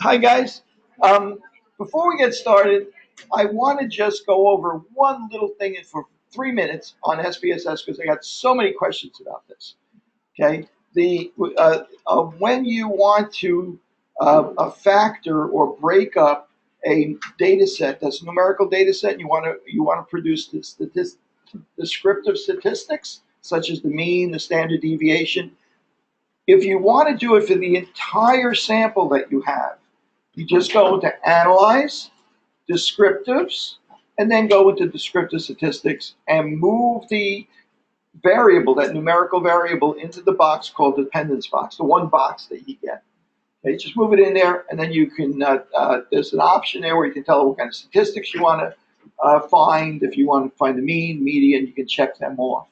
Hi guys. Before we get started, I want to just go over one little thing for 3 minutes on SPSS because I got so many questions about this. Okay, when you want to factor or break up a data set that's a numerical data set, and you want to produce descriptive statistics such as the mean, the standard deviation. If you want to do it for the entire sample that you have, you just go into Analyze, Descriptives, and then go into Descriptive Statistics and move the variable, that numerical variable, into the box called the dependence box, the one box that you get. Okay, just move it in there, and then you can, there's an option there where you can tell what kind of statistics you want to find. If you want to find the mean, median, you can check them off.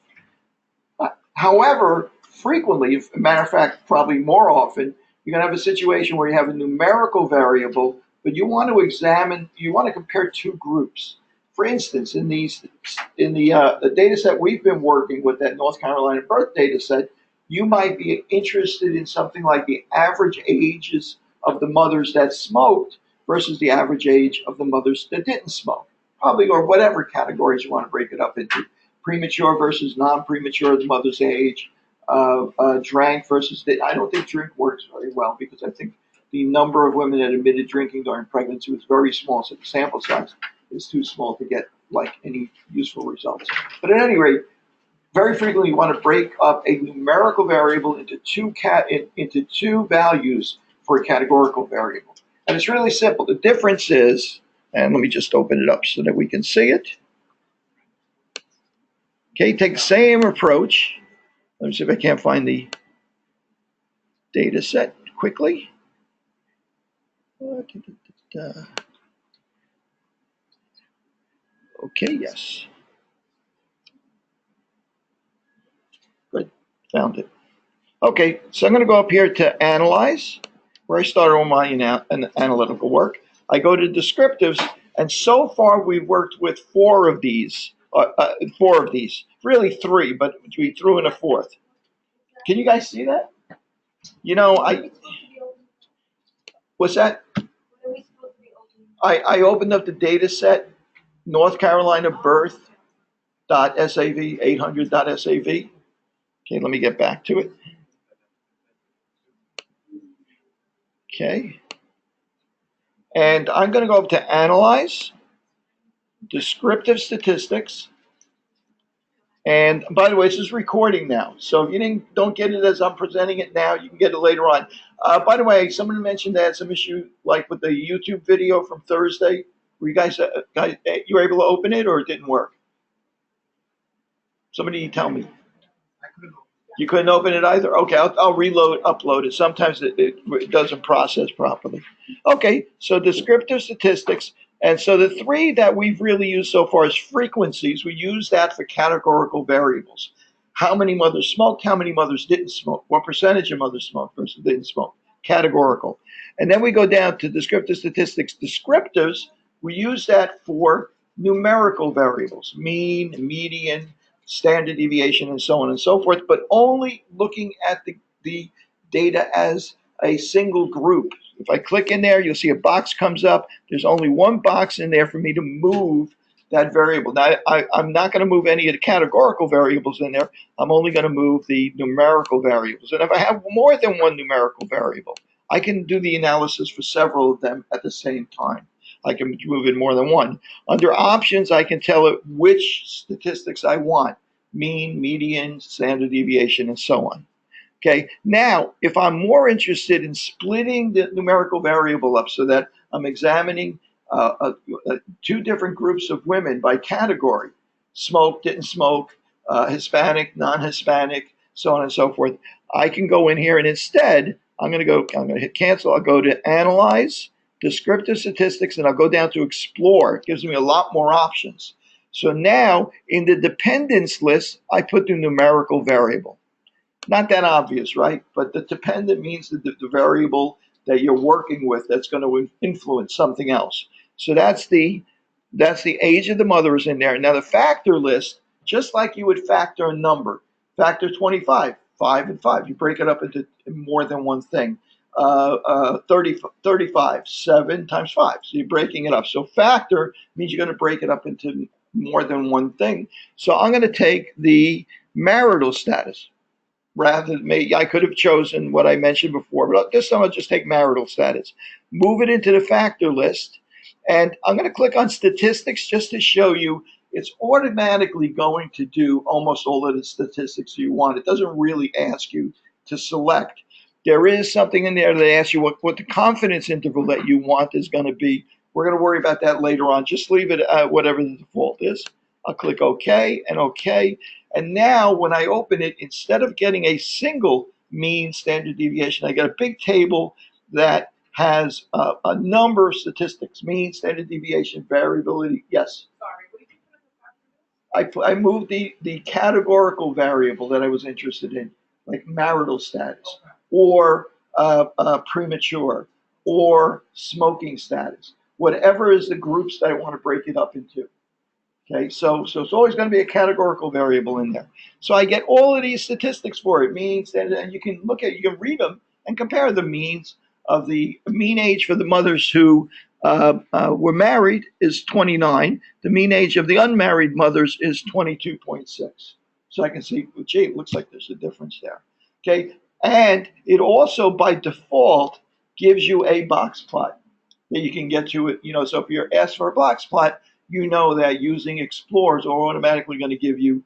However, frequently, as a matter of fact, probably more often, you're going to have a situation where you have a numerical variable, but you want to compare two groups. For instance, in the data set we've been working with, that North Carolina birth data set, you might be interested in something like the average ages of the mothers that smoked versus the average age of the mothers that didn't smoke, probably, or whatever categories you want to break it up into. Premature versus non-premature, the mother's age, drank versus I don't think drink works very well because I think the number of women that admitted drinking during pregnancy was very small, so the sample size is too small to get like any useful results. But at any rate, very frequently you want to break up a numerical variable into two values for a categorical variable. And it's really simple. The difference is, and let me just open it up so that we can see it. Okay, take the same approach. Let me see if I can't find the data set quickly. Okay, yes. Good, found it. Okay, so I'm going to go up here to Analyze, where I started all my analytical work. I go to Descriptives, and so far we've worked with four of these, really three, but we threw in a fourth. Can you guys see that? You know, what's that? I opened up the data set, North Carolina birth.sav, 800.sav. Okay, let me get back to it. Okay. And I'm going to go up to Analyze, Descriptive Statistics. And by the way, this is recording now. So if you don't get it as I'm presenting it now, you can get it later on. By the way, someone mentioned they had some issue like with the YouTube video from Thursday. Were you guys you were able to open it or it didn't work? Somebody tell me. You couldn't open it either? Okay, I'll upload it. Sometimes it doesn't process properly. Okay, so descriptive statistics. And so the three that we've really used so far is frequencies. We use that for categorical variables. How many mothers smoked, how many mothers didn't smoke, what percentage of mothers smoked versus didn't smoke, categorical. And then we go down to descriptive statistics. Descriptives, we use that for numerical variables, mean, median, standard deviation, and so on and so forth, but only looking at the data as a single group. If I click in there, you'll see a box comes up. There's only one box in there for me to move that variable. Now, I'm not going to move any of the categorical variables in there. I'm only going to move the numerical variables. And if I have more than one numerical variable, I can do the analysis for several of them at the same time. I can move in more than one. Under options, I can tell it which statistics I want, mean, median, standard deviation, and so on. Okay, now, if I'm more interested in splitting the numerical variable up so that I'm examining two different groups of women by category, smoke, didn't smoke, Hispanic, non-Hispanic, so on and so forth, I can go in here and instead, I'm going to hit cancel. I'll go to Analyze, Descriptive Statistics, and I'll go down to Explore. It gives me a lot more options. So now, in the dependence list, I put the numerical variable. Not that obvious, right? But the dependent means that the variable that you're working with that's going to influence something else. So that's the age of the mother is in there. Now the factor list, just like you would factor a number, factor 25, 5 and 5. You break it up into more than one thing. 35, 7 times 5. So you're breaking it up. So factor means you're going to break it up into more than one thing. So I'm going to take the marital status rather than me. I could have chosen what I mentioned before, but this time I'll just take marital status. Move it into the factor list. And I'm going to click on statistics just to show you it's automatically going to do almost all of the statistics you want. It doesn't really ask you to select. There is something in there that asks you what the confidence interval that you want is going to be. We're going to worry about that later on. Just leave it at whatever the default is. I'll click OK and OK. And now when I open it, instead of getting a single mean standard deviation, I get a big table that has a number of statistics: mean, standard deviation, variability. Yes. Sorry, what did you put in the I moved the categorical variable that I was interested in, like marital status, okay, or premature, or smoking status. Whatever is the groups that I want to break it up into. Okay, so it's always going to be a categorical variable in there. So I get all of these statistics for it, means, and you can read them and compare the means of the mean age for the mothers who were married is 29. The mean age of the unmarried mothers is 22.6. So I can see, gee, it looks like there's a difference there. Okay, and it also by default gives you a box plot that you can get to it. So if you're asked for a box plot, you know that using Explorers are automatically going to give you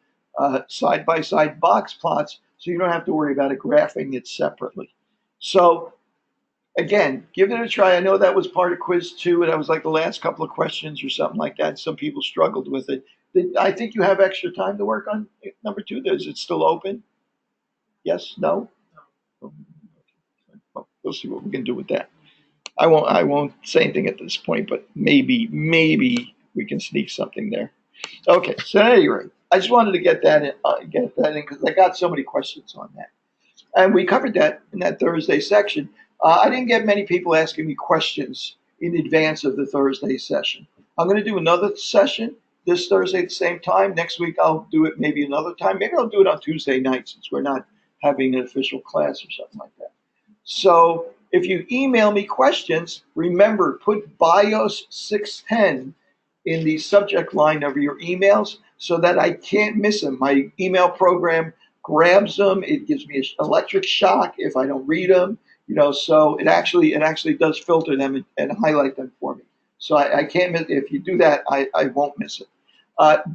side-by-side box plots, so you don't have to worry about it graphing it separately. So again, give it a try. I know that was part of quiz 2, and that was like the last couple of questions or something like that. Some people struggled with it. I think you have extra time to work on number 2. Is it still open? Yes? No? Well, we'll see what we can do with that. I won't say anything at this point, but maybe we can sneak something there. Okay, so at any rate, I just wanted to get that in because I got so many questions on that, and we covered that in that Thursday section. I didn't get many people asking me questions in advance of the Thursday session. I'm going to do another session this Thursday at the same time. Next week I'll do it maybe another time. Maybe I'll do it on Tuesday night since we're not having an official class or something like that. So if you email me questions, remember, put BIOS610 in the subject line of your emails so that I can't miss them. My email program grabs them. It gives me an electric shock if I don't read them. So it actually does filter them and highlight them for me. So I can't miss. If you do that, I won't miss it.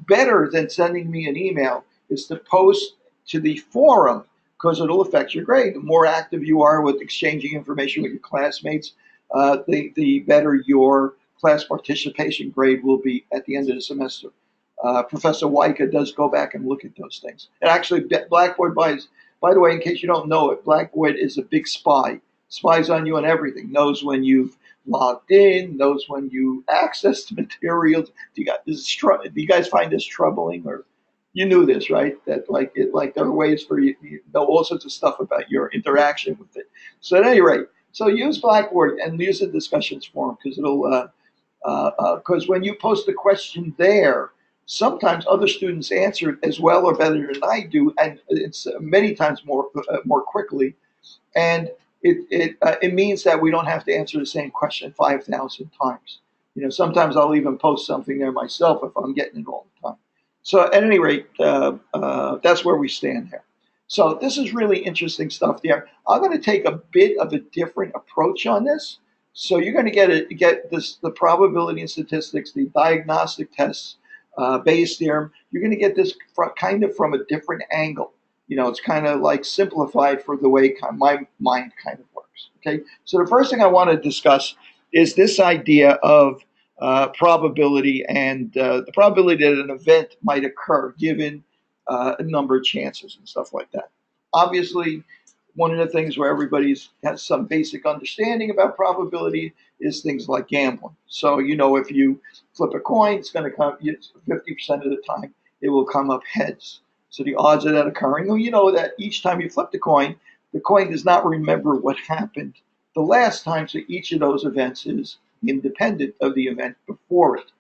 Better than sending me an email is to post to the forum, because it'll affect your grade. The more active you are with exchanging information with your classmates, the better your class participation grade will be at the end of the semester. Professor Wyka does go back and look at those things. And actually, Blackboard, by the way, in case you don't know it, Blackboard is a big spy. Spies on you on everything. Knows when you've logged in, knows when you access the materials. Do you guys find this troubling, or you knew this, right? That like there are ways for you to know all sorts of stuff about your interaction with it. So at any rate, so use Blackboard and use the discussions forum, because because when you post a question there, sometimes other students answer it as well or better than I do, and it's many times more quickly, and it means that we don't have to answer the same question 5,000 times. Sometimes I'll even post something there myself if I'm getting it all the time. So at any rate, that's where we stand here. So this is really interesting stuff there. I'm going to take a bit of a different approach on this. So you're going to get the probability and statistics, the diagnostic tests, Bayes theorem. You're going to get this kind of from a different angle. It's kind of like simplified for the way my mind kind of works. Okay. So the first thing I want to discuss is this idea of probability and the probability that an event might occur given a number of chances and stuff like that. Obviously, one of the things where everybody has some basic understanding about probability is things like gambling. So, if you flip a coin, it's going to come 50% of the time, it will come up heads. So the odds of that occurring, well, you know that each time you flip the coin does not remember what happened the last time, so each of those events is independent of the event before it.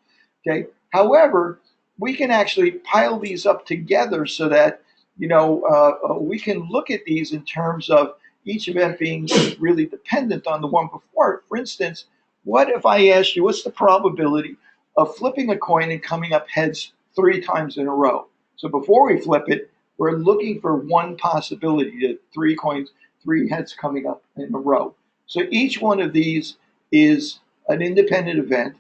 Okay. However, we can actually pile these up together so that we can look at these in terms of each event being really dependent on the one before it. For instance, what if I asked you, what's the probability of flipping a coin and coming up heads 3 times in a row? So before we flip it, we're looking for one possibility, that 3 coins, 3 heads coming up in a row. So each one of these is an independent event.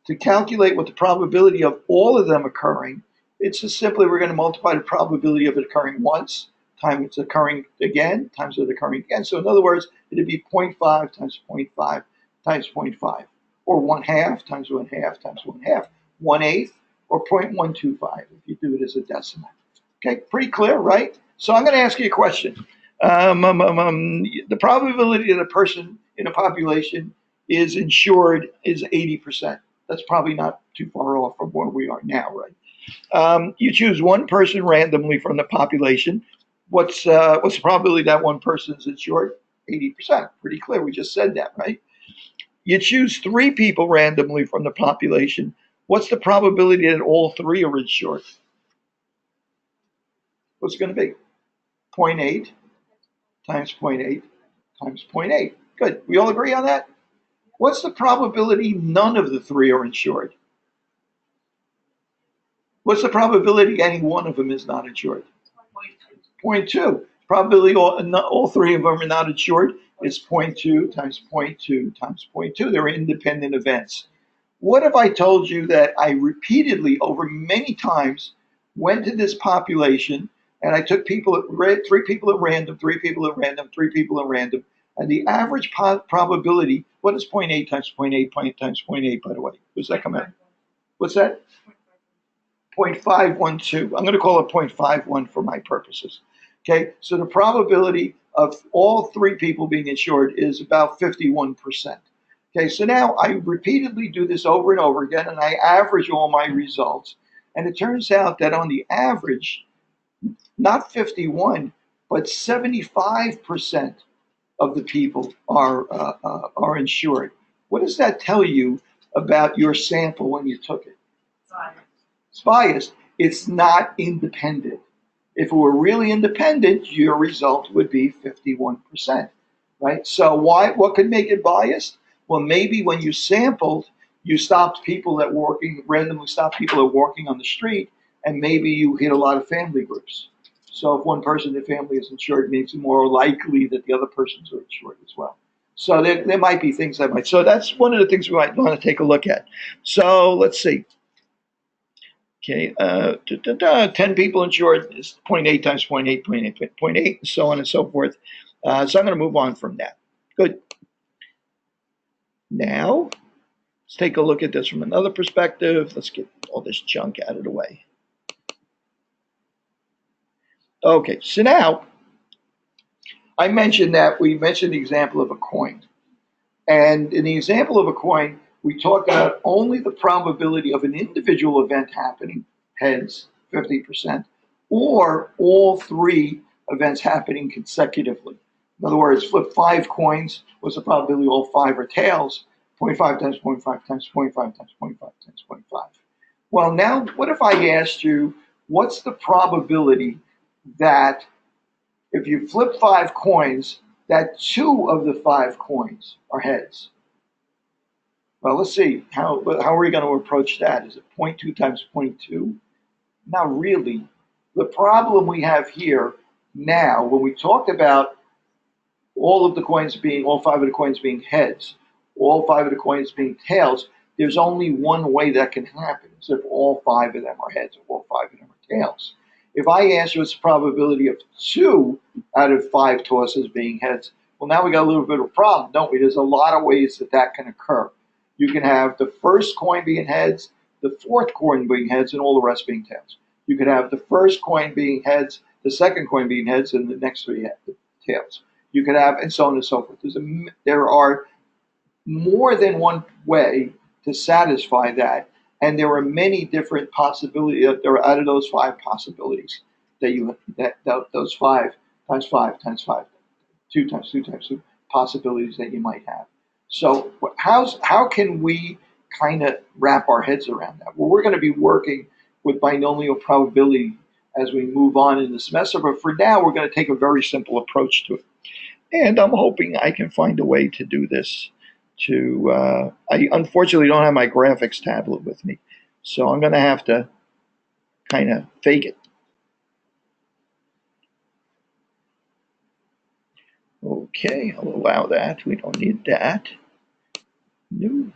To calculate what the probability of all of them occurring, it's just simply we're going to multiply the probability of it occurring once times it's occurring again times it occurring again. So in other words, it'd be 0.5 times 0.5 times 0.5, or 1/2 times 1/2 times 1/2, 1/8, or 0.125 if you do it as a decimal. Okay, pretty clear, right? So I'm going to ask you a question. The probability that a person in a population is insured is 80%. That's probably not too far off from where we are now, right? You choose one person randomly from the population. What's the probability that one person is insured? 80%. Pretty clear. We just said that, right? You choose 3 people randomly from the population. What's the probability that all 3 are insured? What's it going to be? 0.8 times 0.8 times 0.8. Good. We all agree on that? What's the probability none of the 3 are insured? What's the probability any one of them is not insured? 0.2. Probability all 3 of them are not insured is 0.2 times 0.2 times 0.2. They're independent events. What if I told you that I repeatedly, over many times, went to this population and I took 3 people at random, 3 people at random, 3 people at random, and the average probability, what is 0.8 times 0.8 times 0.8, by the way? Does that come out? What's that? 0.512. I'm going to call it 0.51 for my purposes. Okay, so the probability of all 3 people being insured is about 51%. Okay, so now I repeatedly do this over and over again, and I average all my results. And it turns out that on the average, not 51, but 75% of the people are insured. What does that tell you about your sample when you took it? It's biased. It's not independent. If it were really independent, your result would be 51%, right? So what could make it biased? Well, maybe when you sampled, you stopped people that randomly stopped people that walking on the street, and maybe you hit a lot of family groups. So if one person in the family is insured, it makes it more likely that the other persons are insured as well. So there might be things that might. So that's one of the things we might want to take a look at. So let's see. Okay, 10 people insured is 0.8 times 0.8, 0.8, 0.8, and so on and so forth. So I'm going to move on from that. Good. Now, let's take a look at this from another perspective. Let's get all this junk out of the way. Okay, so now, I mentioned we mentioned the example of a coin. And in the example of a coin, we talked about only the probability of an individual event happening, heads, 50%, or all 3 events happening consecutively. In other words, flip 5 coins, what's the probability all 5 are tails? 0.5 times 0.5 times 0.5 times 0.5 times 0.5. Well, now, what if I asked you, what's the probability that if you flip 5 coins, that 2 of the 5 coins are heads? Well, let's see. How are we going to approach that? Is it 0.2 times 0.2? Not really. The problem we have here now, when we talked about all 5 of the coins being heads, all 5 of the coins being tails, there's only one way that can happen. It's if all 5 of them are heads or all 5 of them are tails. If I ask you what's the probability of 2 out of 5 tosses being heads, well, now we got a little bit of a problem, don't we? There's a lot of ways that can occur. You can have the first coin being heads, the 4th coin being heads, and all the rest being tails. You could have the first coin being heads, the 2nd coin being heads, and the next 3 tails. You could have, and so on and so forth. There are more than one way to satisfy that, and there are many different possibilities. There are out of those 5 possibilities those 5 times 5 times 5, 2 times 2 times 2 possibilities that you might have. So how can we kind of wrap our heads around that? Well, we're going to be working with binomial probability as we move on in the semester, but for now, we're going to take a very simple approach to it. And I'm hoping I can find a way to do this. I unfortunately don't have my graphics tablet with me, so I'm going to have to kind of fake it. Okay, I'll allow that. We don't need that. No.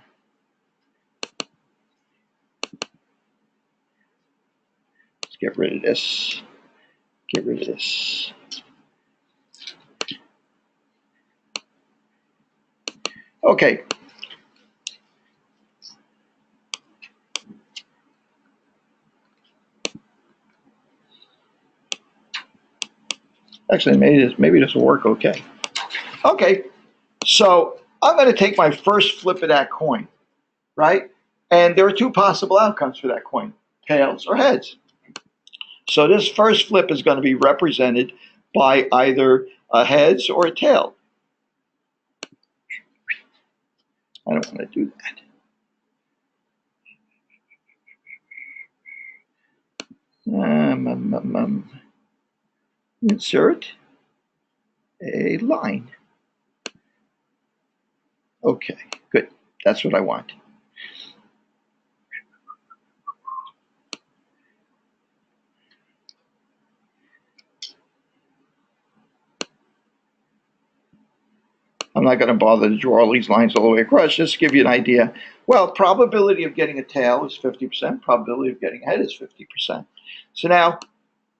Let's get rid of this. Get rid of this. Okay. Actually, maybe this will work okay. Okay, so I'm going to take my first flip of that coin, right? And there are two possible outcomes for that coin, tails or heads. So this first flip is going to be represented by either a heads or a tail. I don't want to do that. Insert a line. Okay, good. That's what I want. I'm not going to bother to draw all these lines all the way across, just to give you an idea. Well, probability of getting a tail is 50%. Probability of getting a head is 50%. So now,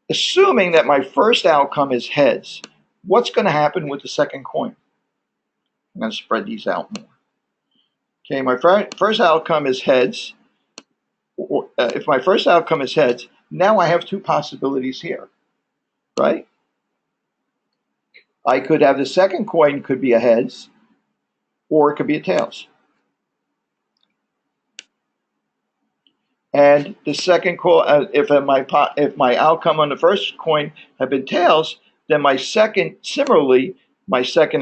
assuming that my first outcome is heads, what's going to happen with the second coin? I'm going to spread these out more. Okay, my first outcome is heads. If my first outcome is heads, now I have two possibilities here, right? I could have the second coin could be a heads, or it could be a tails. And the second coin, if my outcome on the first coin had been tails, then my second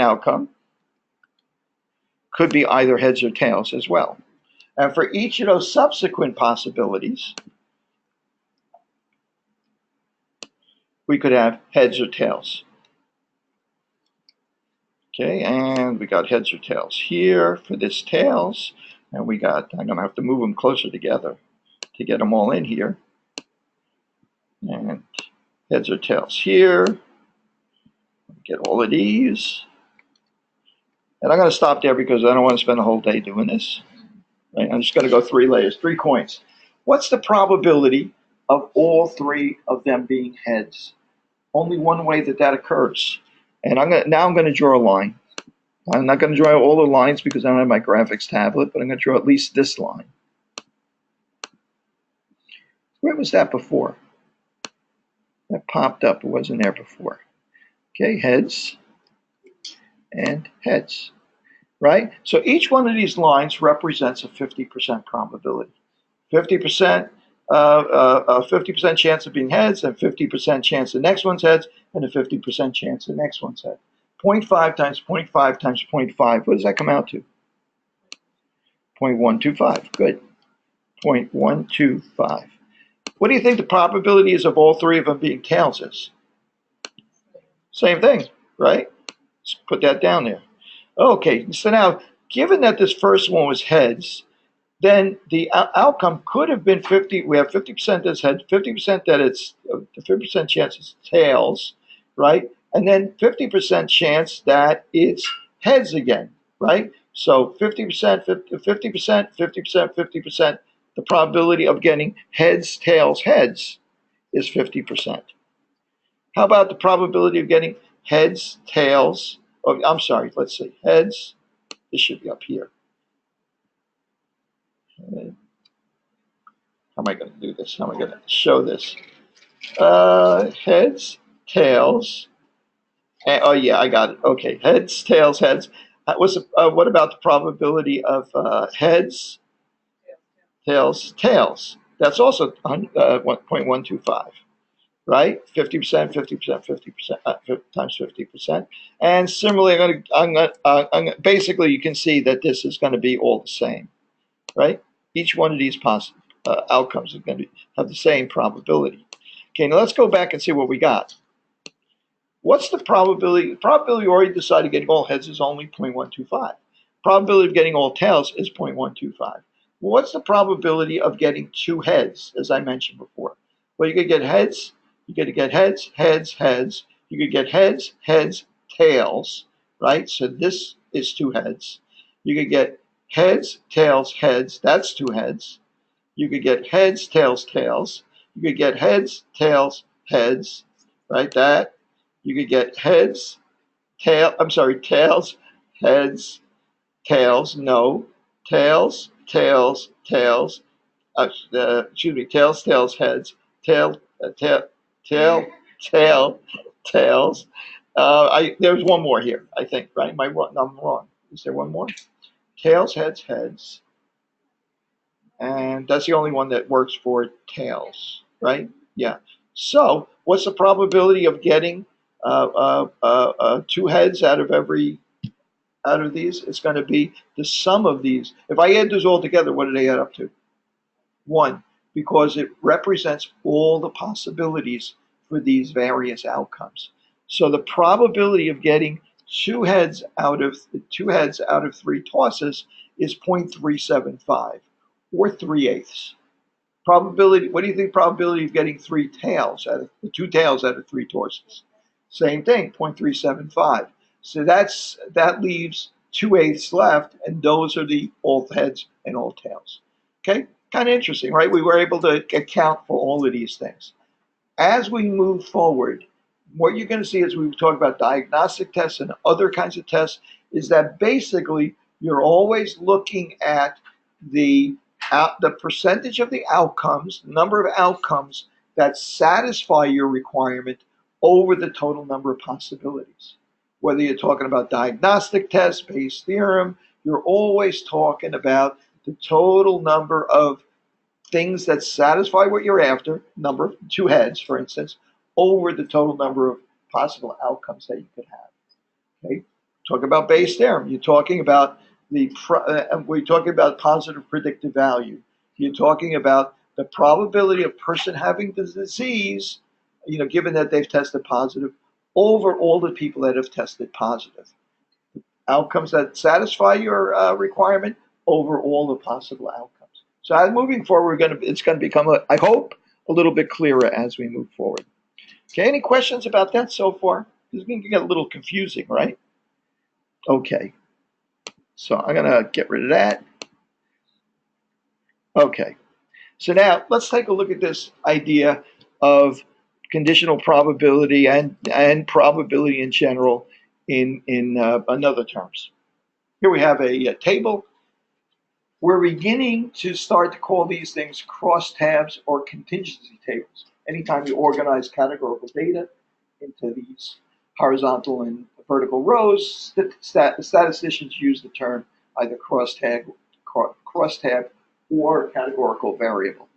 outcome could be either heads or tails as well. And for each of those subsequent possibilities, we could have heads or tails. Okay, and we got heads or tails here for this tails, and I'm gonna have to move them closer together to get them all in here. And heads or tails here. Get all of these. And I'm going to stop there because I don't want to spend a whole day doing this. Right? I'm just going to go 3 layers, 3 coins. What's the probability of all 3 of them being heads? Only one way that occurs. And now I'm going to draw a line. I'm not going to draw all the lines because I don't have my graphics tablet, but I'm going to draw at least this line. Where was that before? That popped up. It wasn't there before. Okay, heads and heads. Right? So each one of these lines represents a 50% probability. 50%, 50% chance of being heads, and 50% chance the next one's heads, and a 50% chance the next one's head. 0.5 times 0.5 times 0.5. What does that come out to? 0.125. Good. 0.125. What do you think the probability is of all 3 of them being tails is? Same thing, right? Let's put that down there. Okay, so now, given that this first one was heads, then the outcome could have been 50. We have 50% that's heads, 50% that it's 50% chance it's tails, right? And then 50% chance that it's heads again, right? So 50%, 50%, 50%, 50%. The probability of getting heads, tails, heads is 50%. How about the probability of getting heads, tails? Oh, I'm sorry, let's see. Heads, this should be up here. How am I going to do this? How am I going to show this? Heads, tails. Oh, yeah, I got it. Okay, heads, tails, heads. What about the probability of heads, tails, tails? That's also 1.125. Right? 50%, 50%, 50% times 50%. And similarly, basically, you can see that this is going to be all the same, right? Each one of these outcomes is going to have the same probability. Okay, now let's go back and see what we got. What's the probability? The probability we already decided getting all heads is only 0.125. Probability of getting all tails is 0.125. What's the probability of getting two heads, as I mentioned before? Well, you could get heads, you could get heads, heads, heads. You could get heads, heads, tails, right? So this is two heads. You could get heads, tails, heads. That's two heads. You could get heads, tails, tails. You could get heads, tails, heads, right? That. You could get heads, tails, heads, tails, no, tails, tails, tails, tails, tails, heads, tail, tails. There's one more here, I think, right? I'm wrong. Is there one more? Tails, heads, heads. And that's the only one that works for tails, right? Yeah. So what's the probability of getting two heads out of these? It's going to be the sum of these. If I add those all together, what do they add up to? 1, because it represents all the possibilities for these various outcomes. So the probability of getting two heads out of 3 tosses is 0.375, or 3/8. Probability. What do you think? Probability of getting two tails out of 3 tosses? Same thing, 0.375. So that leaves 2/8 left, and those are the all heads and all tails. Okay, kind of interesting, right? We were able to account for all of these things. As we move forward, what you're going to see as we talk about diagnostic tests and other kinds of tests is that basically you're always looking at the percentage of the outcomes, the number of outcomes that satisfy your requirement over the total number of possibilities. Whether you're talking about diagnostic tests, Bayes' theorem, you're always talking about the total number of things that satisfy what you're after, number of 2 heads, for instance, over the total number of possible outcomes that you could have. Okay, talk about Bayes' theorem. You're talking about we're talking about positive predictive value. You're talking about the probability of a person having the disease, given that they've tested positive, over all the people that have tested positive. Outcomes that satisfy your requirement over all the possible outcomes. So as moving forward, it's going to become, I hope, a little bit clearer as we move forward. Okay, any questions about that so far? This can get a little confusing, right? Okay, so I'm going to get rid of that. Okay, so now let's take a look at this idea of conditional probability and probability in general in another terms. Here we have a table. We're beginning to start to call these things crosstabs or contingency tables. Anytime you organize categorical data into these horizontal and vertical rows, statisticians use the term either crosstab or categorical variable.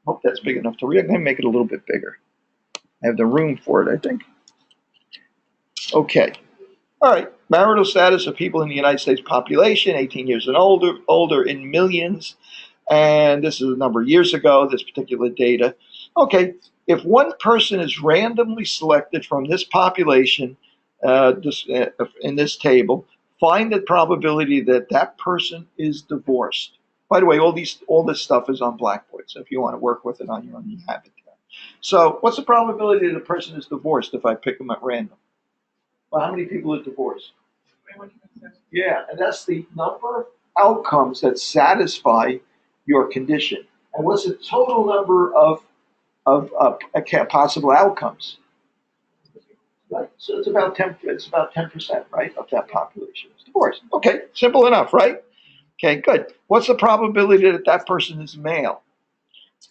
Hope that's big enough to read. I'm going to make it a little bit bigger. I have the room for it, I think. Okay. All right. Marital status of people in the United States population, 18 years and older in millions. And this is a number of years ago, this particular data. Okay. If one person is randomly selected from this population in this table, find the probability that that person is divorced. By the way, all this stuff is on Blackboard, so if you want to work with it on your own, you have it there. So what's the probability that a person is divorced if I pick them at random? Well, how many people are divorced? Yeah, and that's the number of outcomes that satisfy your condition. And what's the total number of possible outcomes? Right. So it's about 10%, right, of that population is divorced. Okay, simple enough, right? Okay, good. What's the probability that that person is male?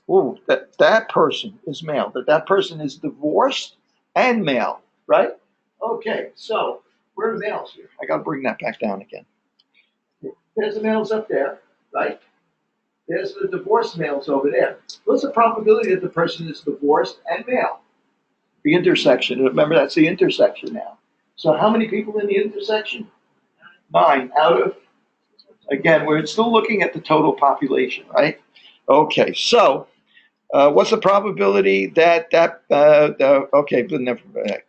Oh, that person is male. That person is divorced and male, right? Okay, so where are the males here? I got to bring that back down again. There's the males up there, right? There's the divorced males over there. What's the probability that the person is divorced and male? The intersection. Remember, that's the intersection now. So how many people in the intersection? 9 out of, again, we're still looking at the total population, right? Okay, so What's the probability that okay, but never,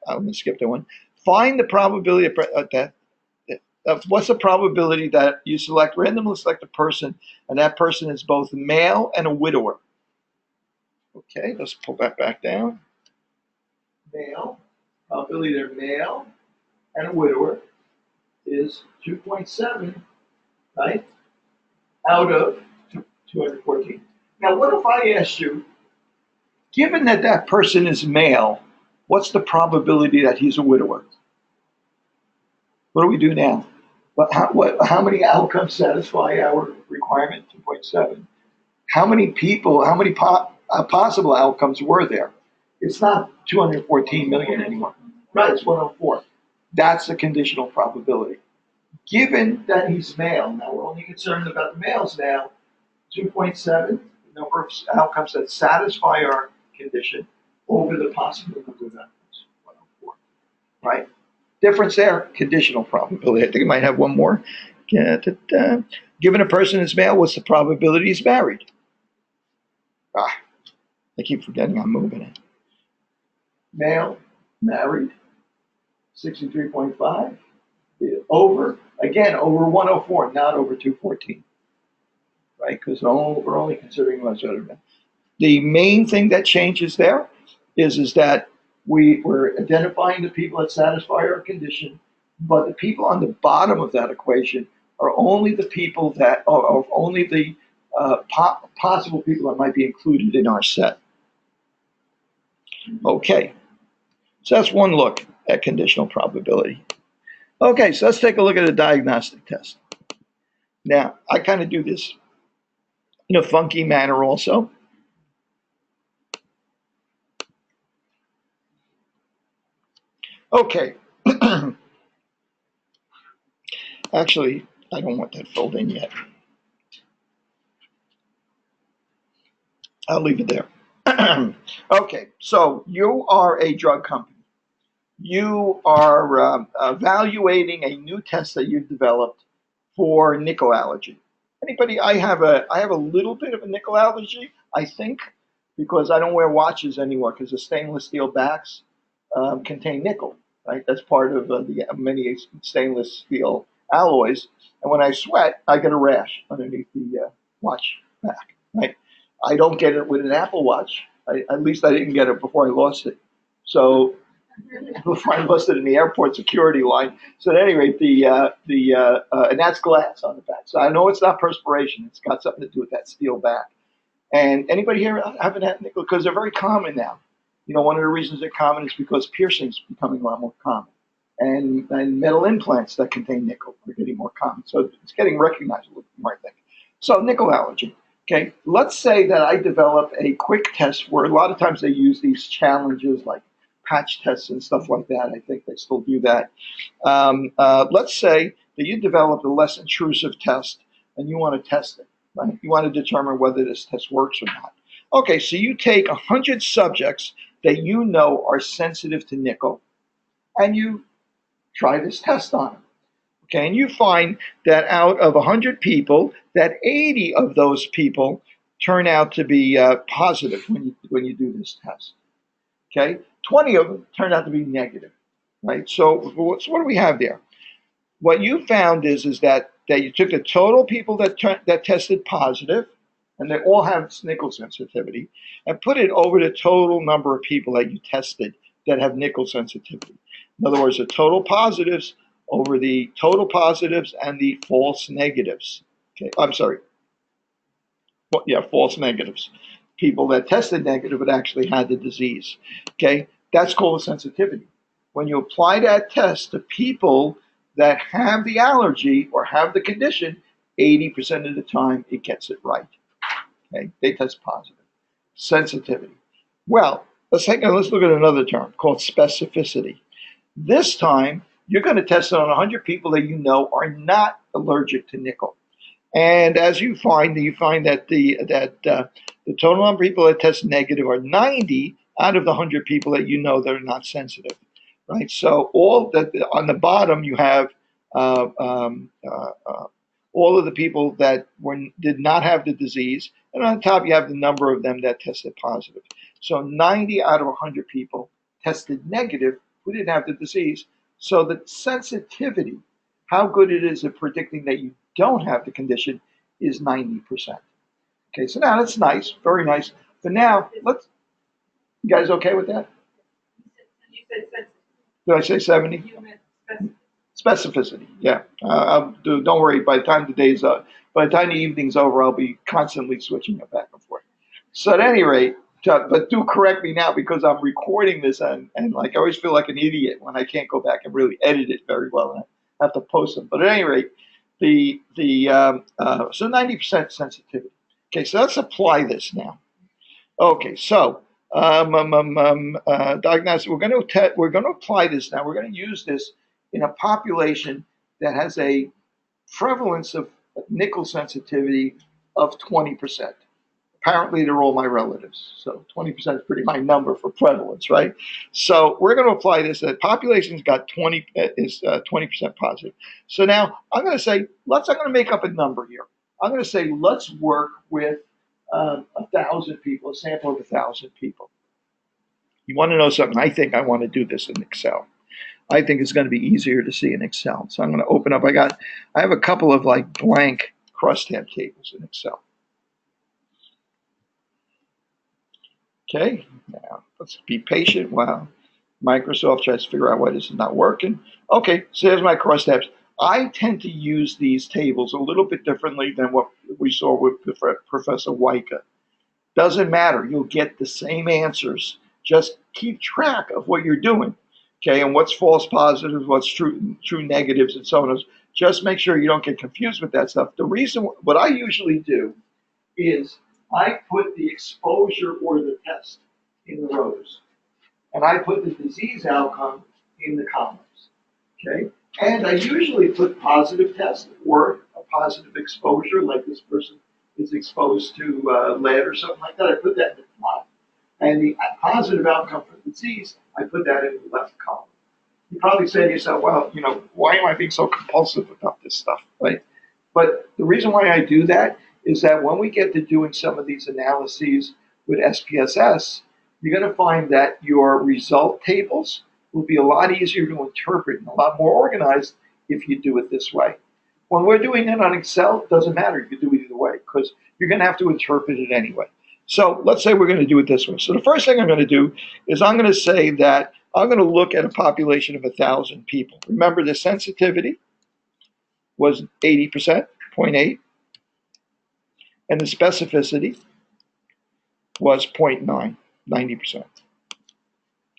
I'm going to skip that one. Find the probability what's the probability that you randomly select a person, and that person is both male and a widower? Okay, let's pull that back down. Male, probability they're male and a widower is 2.7, right? Out of 214. Now, what if I asked you, given that that person is male, what's the probability that he's a widower? What do we do now? How many outcomes satisfy our requirement, 2.7? How many people, how many possible outcomes were there? It's not 214 million anymore. Right, it's 104. That's the conditional probability. Given that he's male, now we're only concerned about the males now, 2.7, the number of outcomes that satisfy our condition over the possible number of outcomes, 104, right? Difference there, conditional probability. I think I might have one more. Given a person is male, what's the probability he's married? I keep forgetting I'm moving it. Male, married, 63.5. Over, again, over 104, not over 214. Right? Because we're only considering what's other than. The main thing that changes there is that we're identifying the people that satisfy our condition, but the people on the bottom of that equation are only the people that are only the possible people that might be included in our set. Okay, so that's one look at conditional probability. Okay, so let's take a look at a diagnostic test. Now, I kind of do this in a funky manner also. Okay. Actually, I don't want that filled in yet. I'll leave it there. Okay, so you are a drug company. You are evaluating a new test that you've developed for nickel allergy. Anybody? I have a little bit of a nickel allergy, I think, because I don't wear watches anymore because the stainless steel backs contain nickel, right? That's part of the many stainless steel alloys. And when I sweat, I get a rash underneath the watch back, right? I don't get it with an Apple Watch. At least I didn't get it before I lost it. So before I lost it in the airport security line. So at any rate, and that's glass on the back. So I know it's not perspiration. It's got something to do with that steel back. And anybody here haven't had nickel? Because they're very common now. You know, one of the reasons they're common is because piercing's becoming a lot more common. And metal implants that contain nickel are getting more common. So it's getting recognized a little bit more, I think. So nickel allergy. Okay, let's say that I develop a quick test where a lot of times they use these challenges like patch tests and stuff like that. I think they still do that. Let's say that you developed a less intrusive test and you want to test it, right? You want to determine whether this test works or not. Okay, so you take 100 subjects that you know are sensitive to nickel and you try this test on them. Okay, and you find that out of 100 people, that 80 of those people turn out to be positive when you do this test. Okay, 20 of them turn out to be negative, right? So what do we have there? What you found is that you took the total people that tested positive, and they all have nickel sensitivity, and put it over the total number of people that you tested that have nickel sensitivity. In other words, the total positives over the total positives and the false negatives. Okay, I'm sorry. Well, yeah, false negatives. People that tested negative but actually had the disease. Okay, that's called a sensitivity. When you apply that test to people that have the allergy or have the condition, 80% of the time it gets it right. Okay, they test positive. Sensitivity. Well, let's look at another term called specificity. This time, you're going to test it on 100 people that you know are not allergic to nickel. And as you find that the total number of people that test negative are 90 out of the 100 people that you know that are not sensitive, right? So all that on the bottom you have all all of the people that did not have the disease, and on top you have the number of them that tested positive. So 90 out of 100 people tested negative who didn't have the disease. So the sensitivity, how good it is at predicting that you don't have the condition, is 90%. Okay, so now that's nice, very nice. But now, you guys okay with that? Did I say 70? Specificity, yeah. Don't worry, by the time the evening's over, I'll be constantly switching it back and forth. So at any rate, but do correct me now because I'm recording this and like I always feel like an idiot when I can't go back and really edit it very well and I have to post them. But at any rate, so 90% sensitivity. Okay, so let's apply this now. Okay, so diagnosis. We're going to apply this now. We're going to use this in a population that has a prevalence of nickel sensitivity of 20%. Apparently, they're all my relatives, so 20% is pretty high number for prevalence, right? So we're going to apply this. The population's got 20% positive. So now I'm going to say I'm going to make up a number here. I'm going to say let's work with 1,000 people, a sample of 1,000 people. You want to know something? I think I want to do this in Excel. I think it's going to be easier to see in Excel. So I'm going to open up. I have a couple of like blank crosstab tables in Excel. Okay, now let's be patient while Microsoft tries to figure out why this is not working. Okay, so there's my crosstabs. I tend to use these tables a little bit differently than what we saw with Professor Weicker. Doesn't matter. You'll get the same answers. Just keep track of what you're doing, okay, and what's false positives, what's true negatives, and so on. Just make sure you don't get confused with that stuff. The reason, what I usually do is I put the exposure or the test in the rows, and I put the disease outcome in the columns, okay? And I usually put positive test or a positive exposure, like this person is exposed to lead or something like that. I put that in the top. And the positive outcome for the disease, I put that in the left column. You probably say to yourself, well, why am I being so compulsive about this stuff, right? But the reason why I do that is that when we get to doing some of these analyses with SPSS, you're going to find that your result tables will be a lot easier to interpret and a lot more organized if you do it this way. When we're doing it on Excel, it doesn't matter. You can do it either way because you're going to have to interpret it anyway. So let's say we're going to do it this way. So the first thing I'm going to do is I'm going to say that I'm going to look at a population of 1,000 people. Remember, the sensitivity was 80%, 0.8, and the specificity was 0.9, 90%.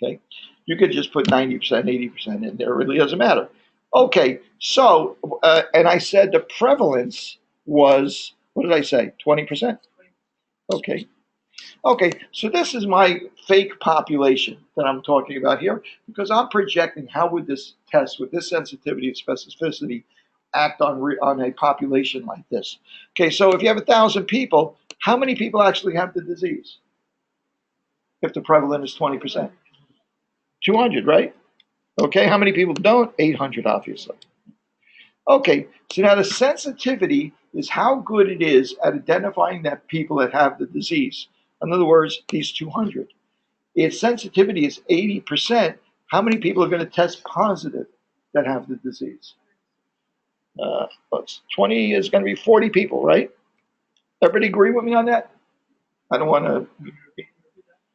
Okay, you could just put 90%, 80% in there. It really doesn't matter. Okay, so, and I said the prevalence was, what did I say, 20%? Okay. Okay, so this is my fake population that I'm talking about here because I'm projecting how would this test with this sensitivity and specificity act on a population like this. Okay, so if you have 1,000 people, how many people actually have the disease? If the prevalence is 20%. 200, right? Okay, how many people don't? 800, obviously. Okay, so now the sensitivity is how good it is at identifying that people that have the disease. In other words, these 200. Its sensitivity is 80%. How many people are going to test positive that have the disease? 20 is going to be 40 people, right? Everybody agree with me on that? I don't want to.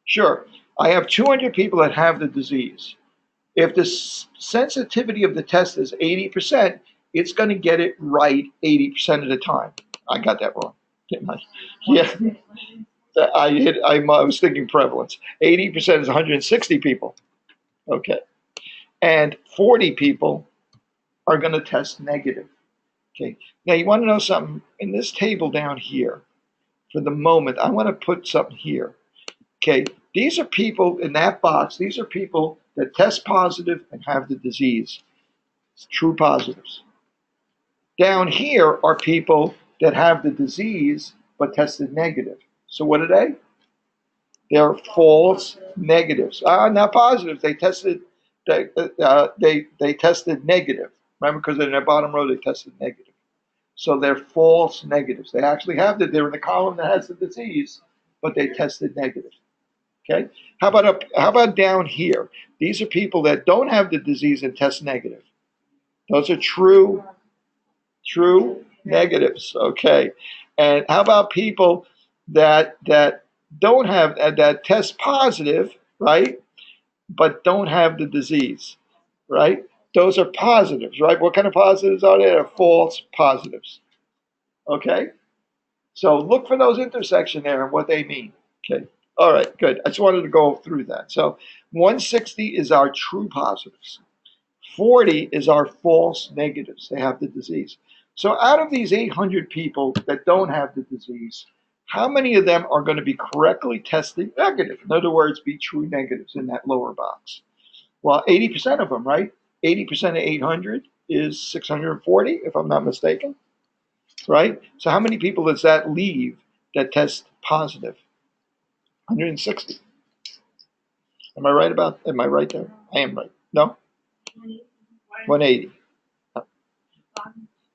Sure. I have 200 people that have the disease. If the sensitivity of the test is 80%, it's going to get it right 80% of the time. I got that wrong, didn't I? Yeah. I was thinking prevalence. 80% is 160 people. Okay. And 40 people are going to test negative. Okay. Now you want to know something? In this table down here, for the moment, I want to put something here. Okay. These are people in that box. These are people that test positive and have the disease. It's true positives. Down here are people that have the disease but tested negative. So what are they? They're false negatives. Not positives. They tested. They tested negative. Remember, because in their bottom row they tested negative. So they're false negatives. They actually have they're in the column that has the disease, but they tested negative. Okay. How about down here? These are people that don't have the disease and test negative. Those are true negatives. Okay. And how about people that don't have that test positive, right? But don't have the disease, right? Those are positives, right? What kind of positives are they? They're false positives. Okay? So look for those intersection there and what they mean. Okay. All right, good. I just wanted to go through that. So 160 is our true positives. 40 is our false negatives. They have the disease. So out of these 800 people that don't have the disease, how many of them are going to be correctly tested negative? In other words, be true negatives in that lower box. Well, 80% of them, right? 80% of 800 is 640, if I'm not mistaken, right? So how many people does that leave that test positive? 160. Am I right there? I am right. No? 180.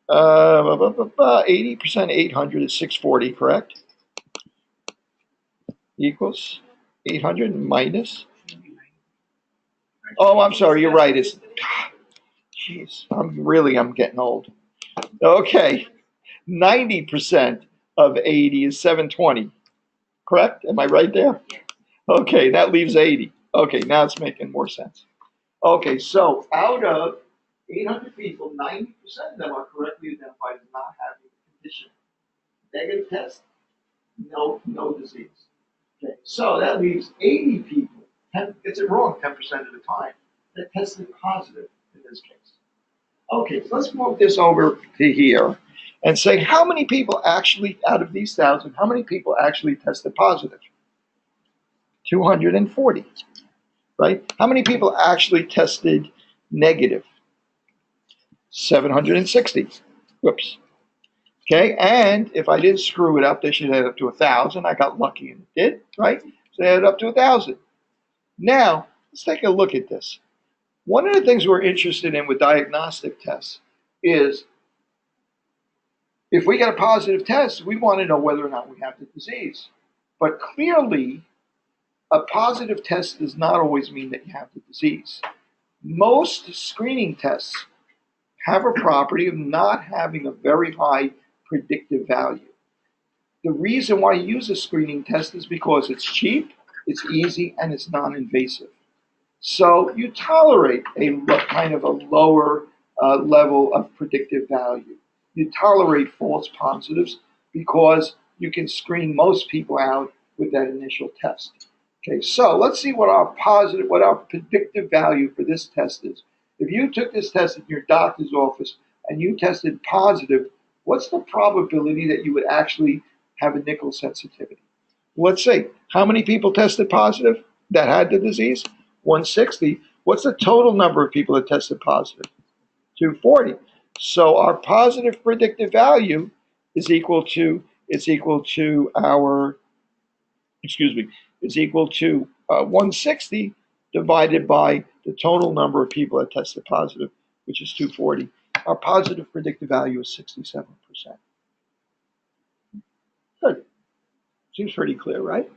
80% 800 is 640, correct? Equals 800 minus. Oh, I'm sorry. You're right. It's, jeez, I'm getting old. Okay. 90% of 80 is 720, correct? Am I right there? Okay, that leaves 80. Okay, now it's making more sense. Okay, so out of 800 people, 90% of them are correctly identified as not having the condition. Negative test, no disease. Okay, so that leaves 80 people, gets it wrong 10% of the time, that tested positive in this case. Okay, so let's move this over to here and say how many people actually, out of these 1,000, how many people actually tested positive? 240, right? How many people actually tested negative? 760. Whoops. Okay, and if I didn't screw it up, they should add up to 1,000. I got lucky and it did, right? So they added up to 1,000. Now, let's take a look at this. One of the things we're interested in with diagnostic tests is if we get a positive test, we want to know whether or not we have the disease. But clearly, a positive test does not always mean that you have the disease. Most screening tests have a property of not having a very high predictive value. The reason why you use a screening test is because it's cheap, it's easy, and it's non-invasive. So you tolerate a kind of a lower level of predictive value. You tolerate false positives because you can screen most people out with that initial test. Okay, so let's see what our predictive value for this test is. If you took this test in your doctor's office and you tested positive, what's the probability that you would actually have a nickel sensitivity? Let's see. How many people tested positive that had the disease? 160. What's the total number of people that tested positive? 240. So our positive predictive value is equal to 160 divided by the total number of people that tested positive, which is 240. Our positive predictive value is 67%. Good. Seems pretty clear, right?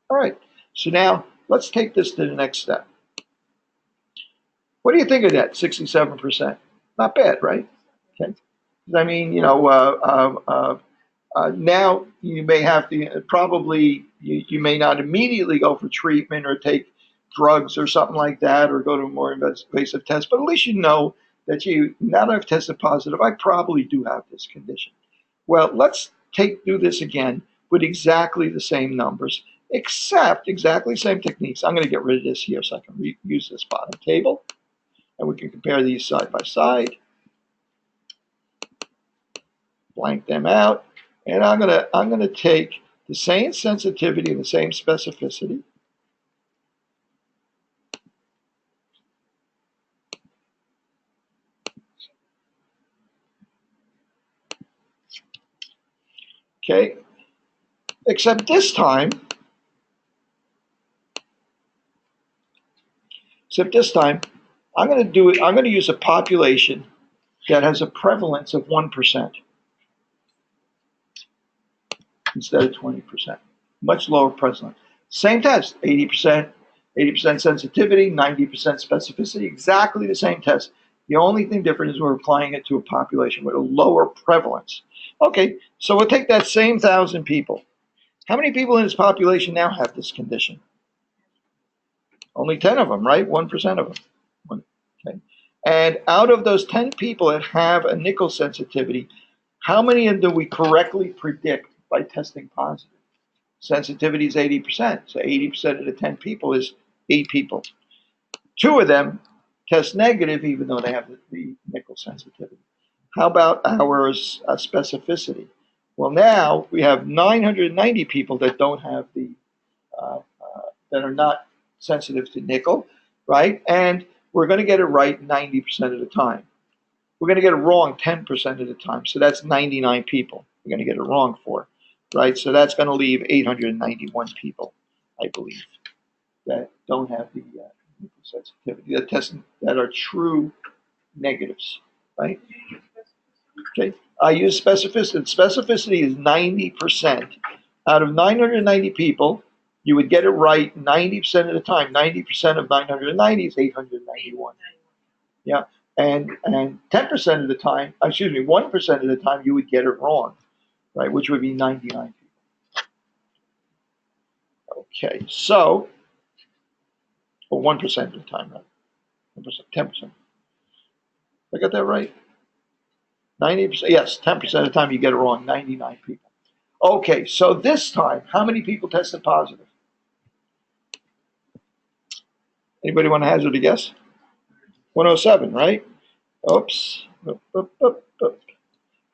All right. So now let's take this to the next step. What do you think of that, 67%? Not bad, right? Okay. I mean, now you may have to you may not immediately go for treatment or take drugs or something like that or go to a more invasive test, but at least you know that now that I've tested positive, I probably do have this condition. Well, let's do this again with exactly the same numbers, except exactly the same techniques. I'm going to get rid of this here so I can use this bottom table, and we can compare these side by side. Blank them out, and I'm gonna take the same sensitivity and the same specificity. Okay, except this time I'm going to use a population that has a prevalence of 1% instead of 20%. Much lower prevalence. Same test, 80%, 80% sensitivity, 90% specificity, exactly the same test. The only thing different is we're applying it to a population with a lower prevalence. Okay, so we'll take that same 1,000 people. How many people in this population now have this condition? Only 10 of them, right? 1% of them. Okay. And out of those 10 people that have a nickel sensitivity, how many of them do we correctly predict by testing positive? Sensitivity is 80%. So 80% of the 10 people is 8 people. 2 of them test negative even though they have the nickel sensitivity. How about our specificity? Well, now we have 990 people that don't have the, that are not sensitive to nickel, right? And we're going to get it right 90% of the time. We're going to get it wrong 10% of the time. So that's 99 people we're going to get it wrong for, right? So that's going to leave 891 people, I believe, that don't have the nickel sensitivity, that are true negatives, right? Okay, I use specificity. Specificity is 90%. Out of 990 people, you would get it right 90% of the time. 90% of 990 is 891. Yeah, and 10% of the time, 1% of the time, you would get it wrong, right? Which would be 99 people. Okay, so, or 1% of the time, right? 10%. I got that right? 90%, yes, 10% of the time you get it wrong, 99 people. Okay, so this time, how many people tested positive? Anybody want to hazard a guess? 107, right? Oops.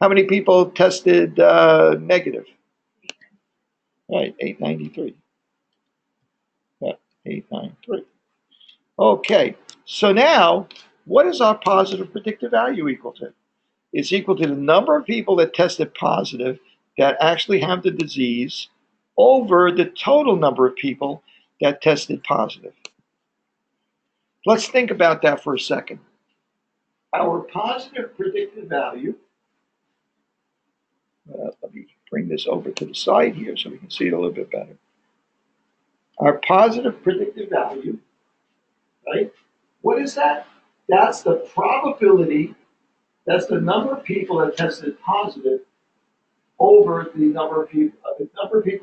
How many people tested negative? Right, 893. Yeah, 893. Okay, so now, what is our positive predictive value equal to? It's equal to the number of people that tested positive that actually have the disease over the total number of people that tested positive. Let's think about that for a second. Our positive predictive value, let me bring this over to the side here so we can see it a little bit better. Our positive predictive value, right? What is that? That's the probability, that's the number of people that tested positive over the number of people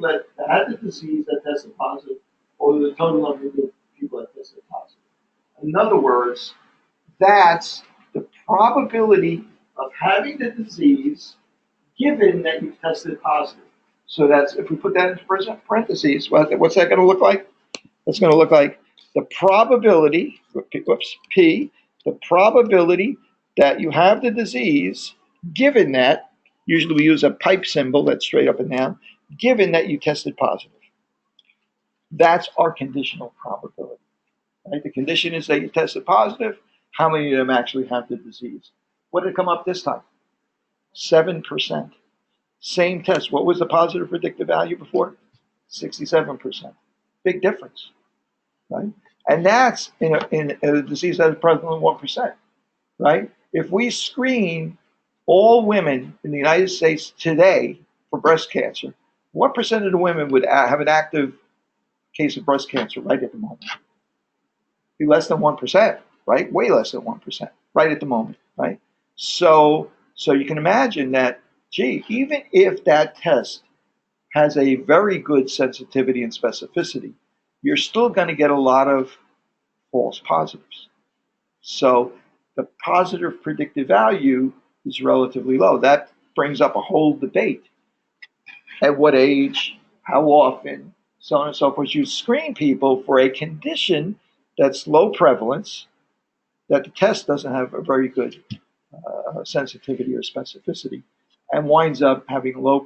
that had the disease that tested positive over the total number of people that tested positive. In other words, that's the probability of having the disease given that you've tested positive. So that's, if we put that into parentheses, what's that going to look like? That's going to look like the probability, P, the probability that you have the disease given that, usually we use a pipe symbol that's straight up and down, given that you tested positive. That's our conditional probability. Right? The condition is that you tested positive. How many of them actually have the disease? What did it come up this time? 7%. Same test. What was the positive predictive value before? 67%. Big difference, right? And that's in a disease that is prevalent in 1%, right? If we screen all women in the United States today for breast cancer, what percent of the women would have an active case of breast cancer right at the moment? Be less than 1%, right? Way less than 1%, right at the moment, right? So you can imagine that, gee, even if that test has a very good sensitivity and specificity, you're still going to get a lot of false positives. So the positive predictive value is relatively low. That brings up a whole debate. At what age, how often, so on and so forth. You screen people for a condition that's low prevalence, that the test doesn't have a very good sensitivity or specificity, and winds up having low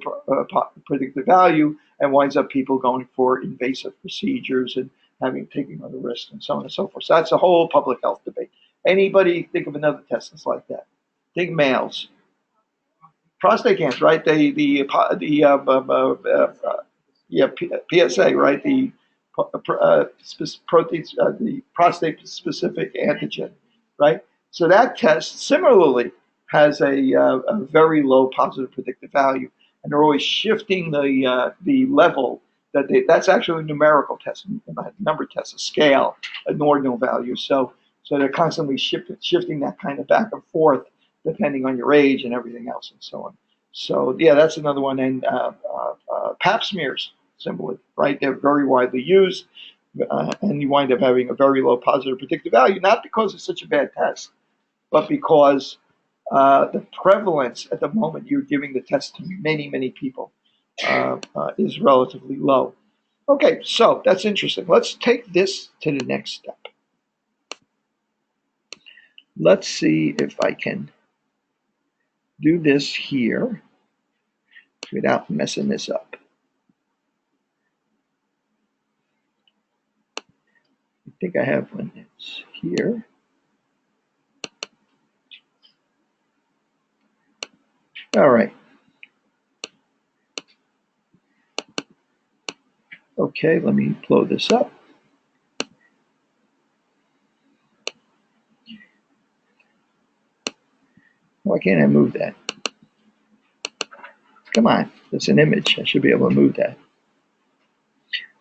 predictive value, and winds up people going for invasive procedures and taking other risks and so on and so forth. So that's a whole public health debate. Anybody think of another test that's like that? Think males. Prostate cancer, right? The PSA, right? The proteins, the prostate-specific antigen, right? So that test, similarly, has a very low positive predictive value, and they're always shifting the level that that's actually a numerical test, a number test, a scale, an ordinal value. So they're constantly shifting that kind of back and forth depending on your age and everything else and so on. So yeah, that's another one. And pap smears, similarly, right? They're very widely used, and you wind up having a very low positive predictive value, not because it's such a bad test, but because the prevalence at the moment you're giving the test to many, many people is relatively low. Okay, so that's interesting. Let's take this to the next step. Let's see if I can do this here without messing this up. I think I have one that's here. All right. Okay, let me blow this up. Why can't I move that? Come on, it's an image. I should be able to move that.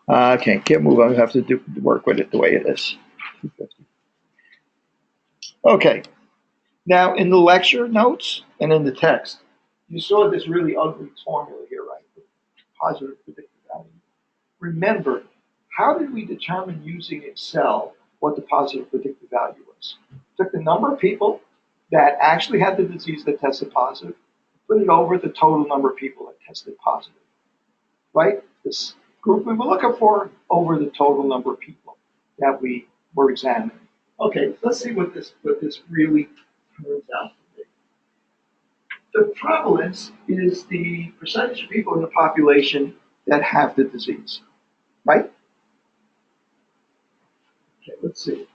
Okay, can't move. I have to work with it the way it is. 250. Okay, now in the lecture notes and in the text, you saw this really ugly formula here, right? Positive predictive value. Remember, how did we determine using Excel what the positive predictive value was? Took the number of people that actually had the disease that tested positive, put it over the total number of people that tested positive, right? This group we were looking for over the total number of people that we were examining. Okay, let's see what this really turns out to be. The prevalence is the percentage of people in the population that have the disease, right? Okay, let's see.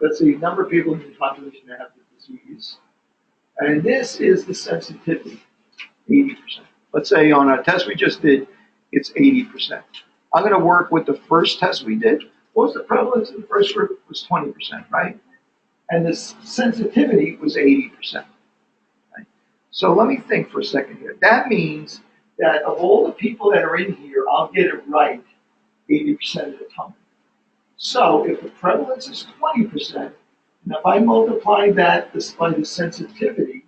Let's see, number of people in the population that have the disease. And this is the sensitivity, 80%. Let's say on a test we just did, it's 80%. I'm going to work with the first test we did. What was the prevalence in the first group? It was 20%, right? And the sensitivity was 80%. Right? So let me think for a second here. That means that of all the people that are in here, I'll get it right 80% of the time. So if the prevalence is 20%, and if I multiply that by the sensitivity,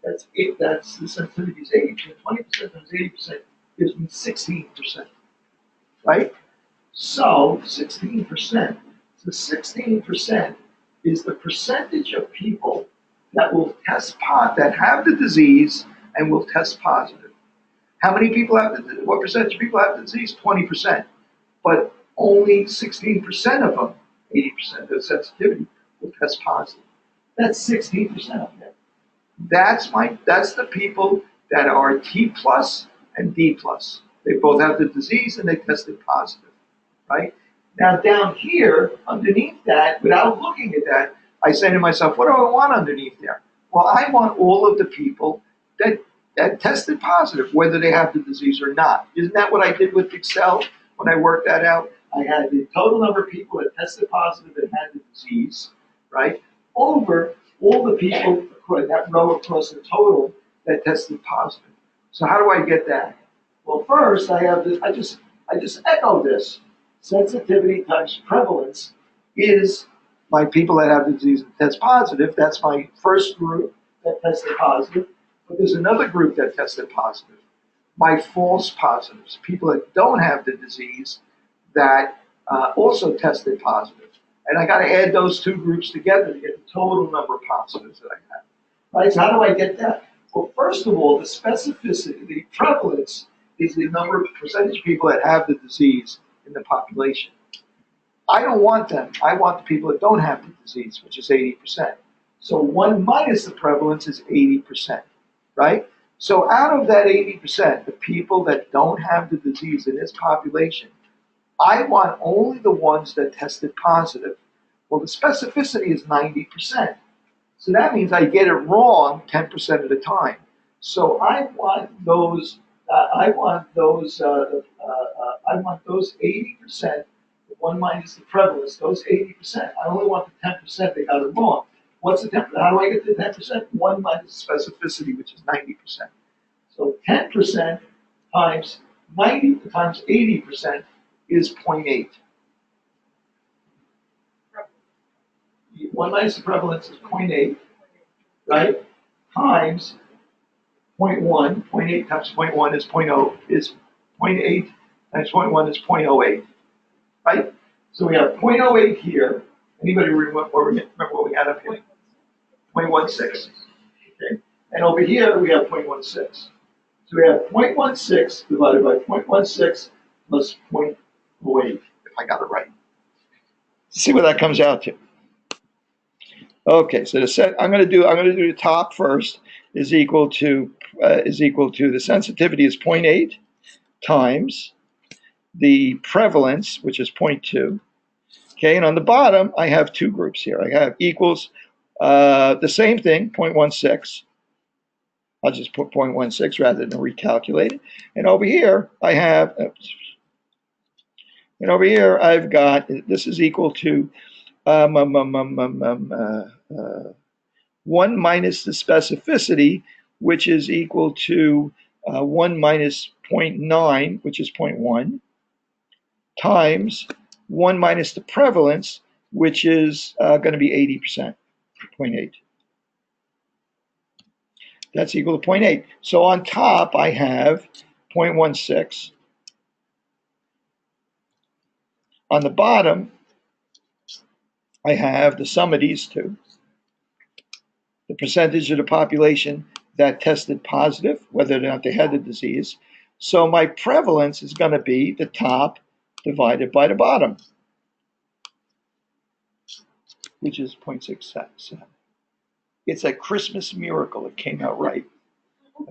that's the sensitivity is 80%. 20% times 80% gives me 16%, right? So 16%. So 16% is the percentage of people that will that have the disease and will test positive. How many people have what percentage of people have the disease? 20%. But only 16% of them, 80% of the sensitivity, will test positive. That's 16% of them. That's the people that are T plus and D plus. They both have the disease and they tested positive, right? Now down here, underneath that, without looking at that, I say to myself, what do I want underneath there? Well, I want all of the people that tested positive, whether they have the disease or not. Isn't that what I did with Excel when I worked that out? I had the total number of people that tested positive and had the disease, right, over all the people, that row across the total that tested positive. So how do I get that? Well, first I have this. I just echo this. Sensitivity times prevalence is my people that have the disease and test positive. That's my first group that tested positive. But there's another group that tested positive. My false positives, people that don't have the disease that also tested positive. And I got to add those two groups together to get the total number of positives that I have. Right? So how do I get that? Well, first of all, the specificity, the prevalence is the number of percentage of people that have the disease in the population. I don't want them. I want the people that don't have the disease, which is 80%. So 1 minus the prevalence is 80%, right? So out of that 80%, the people that don't have the disease in this population, I want only the ones that tested positive. Well, the specificity is 90%. So that means I get it wrong 10% of the time. So I want those 80%, 1 minus the prevalence, those 80%. I only want the 10% that got it wrong. What's the 10%? How do I get to 10%? 1 minus specificity, which is 90%. So 10% times 90 times 80% is 0.8. 1 minus the prevalence is 0.8, right? Times 0.1. 0.8 times 0.1 is 0.0 is 0.8 times 0.1 is 0.08, right? So we have 0.08 here. Anybody remember what we had up here? 0.16. Okay. And over here we have 0.16. So we have 0.16 divided by 0.16 plus 0.08, if I got it right. Let's see what that comes out to. Okay, so I'm going to do the top first is equal to the sensitivity is 0.8 times the prevalence, which is 0.2. Okay, and on the bottom I have two groups here. I have equals the same thing, 0.16. I'll just put 0.16 rather than recalculate it. And over here I have, I've got, this is equal to 1 minus the specificity, which is equal to 1 minus 0.9, which is 0.1, times 1 minus the prevalence, which is going to be 80%, 0.8. That's equal to 0.8. So on top, I have 0.16. On the bottom, I have the sum of these two. The percentage of the population that tested positive, whether or not they had the disease. So my prevalence is going to be the top divided by the bottom, which is 0.67. It's a Christmas miracle. It came out right.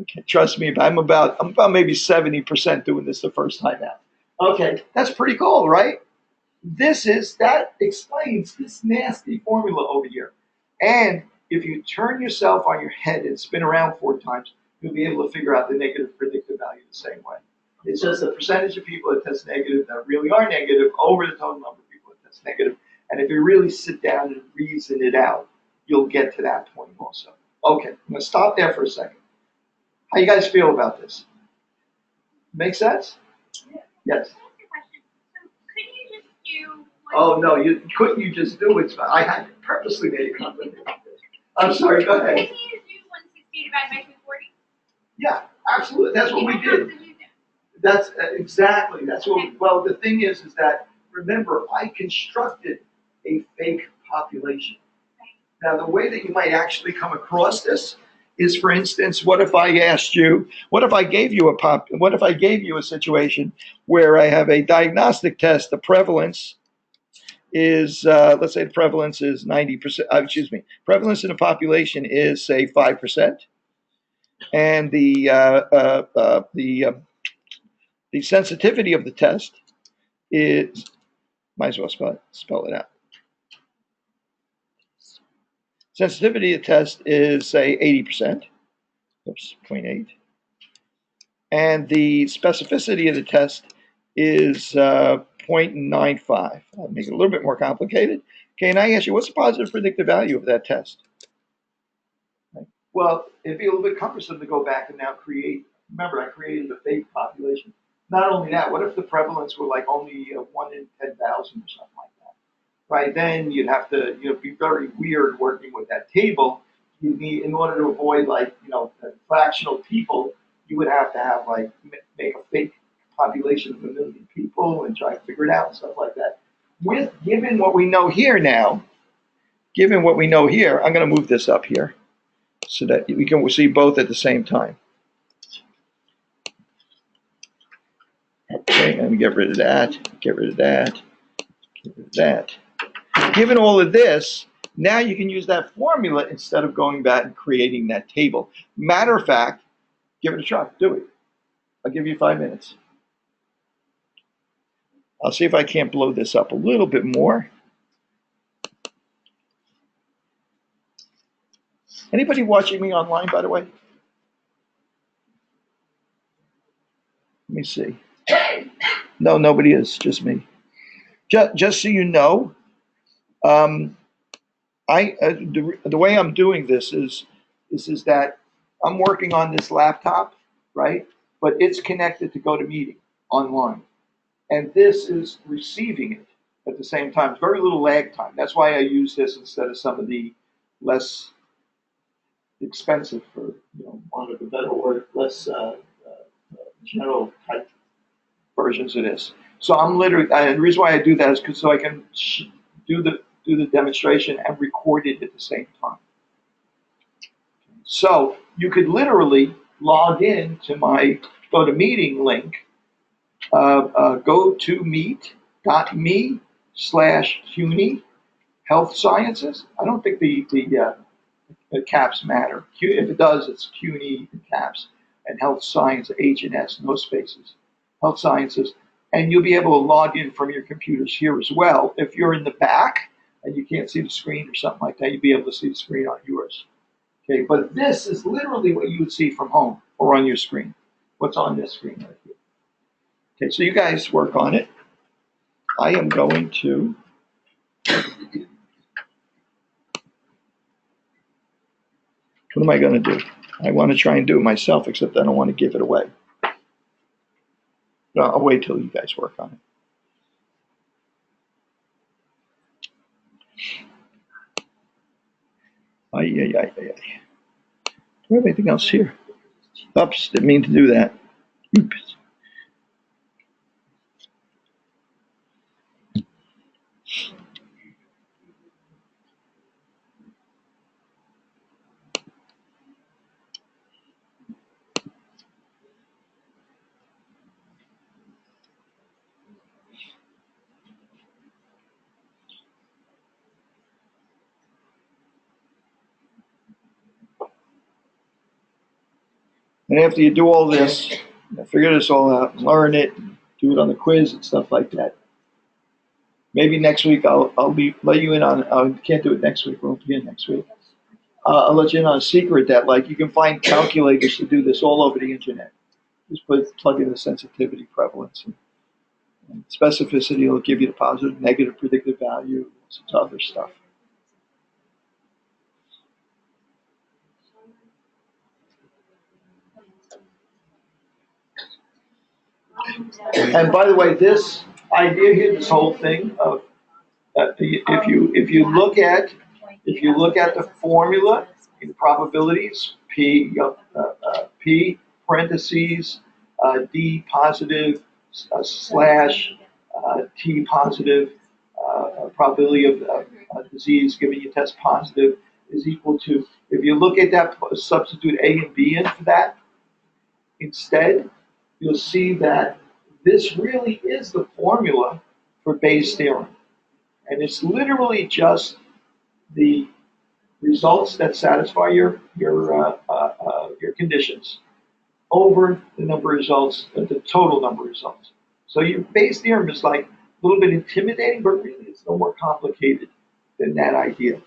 Okay, trust me, I'm about maybe 70% doing this the first time out. Okay, that's pretty cool, right? That explains this nasty formula over here. And if you turn yourself on your head and spin around 4 times, you'll be able to figure out the negative predictive value the same way. It's just the percentage of people that test negative that really are negative over the total number of people that test negative. And if you really sit down and reason it out, you'll get to that point also. Okay, I'm going to stop there for a second. How you guys feel about this? Make sense? Yes. Oh no, couldn't you just do it? I had purposely made it complicated. I'm sorry, go ahead. Can you do 160 divided by 240? Yeah, absolutely. That's what we did. That's exactly. That's what. Well, the thing is that remember, I constructed a fake population. Now, the way that you might actually come across this is, for instance, what if I gave you a situation where I have a diagnostic test, the prevalence is, let's say the prevalence is 90%, prevalence in the population is, say, 5%. And the sensitivity of the test is, might as well spell it out. Sensitivity of the test is, say, 80%. Oops, 0.8. And the specificity of the test is 0.95. I'll make it a little bit more complicated. Okay, and I ask you, what's the positive predictive value of that test? Right. Well, it'd be a little bit cumbersome to go back and now create. Remember, I created a fake population. Not only that, what if the prevalence were like only 1 in 10,000 or something like that? Right, then you'd have to be very weird working with that table. You need, in order to avoid the fractional people, you would have to have make a fake population of 1 million people and try to figure it out and stuff like that. Given what we know here, I'm going to move this up here so that we can see both at the same time. Okay, let me get rid of that. Get rid of that. Get rid of that. Given all of this, now you can use that formula instead of going back and creating that table. Matter of fact, give it a try. Do it. I'll give you 5 minutes. I'll see if I can't blow this up a little bit more. Anybody watching me online, by the way? Let me see. No, nobody is, just me. Just so you know, The way I'm doing this is that I'm working on this laptop, right? But it's connected to GoToMeeting online, and this is receiving it at the same time. Very little lag time. That's why I use this instead of some of the less expensive, for want of a better word, less general type versions of this. So I'm literally, and the reason why I do that is so I can do the demonstration and record it at the same time. So you log in to my GoToMeeting link, go to meet.me/CUNY Health Sciences. I don't think the caps matter. If it does, it's CUNY in caps, and Health Science, H and S, no spaces. Health Sciences, and you'll be able to log in from your computers here as well. If you're in the back and you can't see the screen or something like that, you'll be able to see the screen on yours. Okay, but this is literally what you would see from home or on your screen. What's on this screen right here. Okay, so you guys work on it. I am going to what am I going to do? I want to try and do it myself, except I don't want to give it away. No, I'll wait till you guys work on it. Do I have anything else here? Oops, didn't mean to do that. Oops. And after you do all this, figure this all out, learn it, do it on the quiz and stuff like that. Maybe next week I'll let you in on. I can't do it next week. We won't be in next week. I'll let you in on a secret that you can find calculators to do this all over the internet. Just plug in the sensitivity, prevalence, and specificity. It'll give you the positive, negative predictive value, some other stuff. And by the way, this idea here, this whole thing of if you look at the formula in probabilities, P parentheses D positive slash T positive probability of disease giving you test positive is equal to, if you look at that, substitute A and B in for that instead, you'll see that this really is the formula for Bayes' theorem. And it's literally just the results that satisfy your conditions over the number of results, the total number of results. So your Bayes' theorem is like a little bit intimidating, but really it's no more complicated than that idea.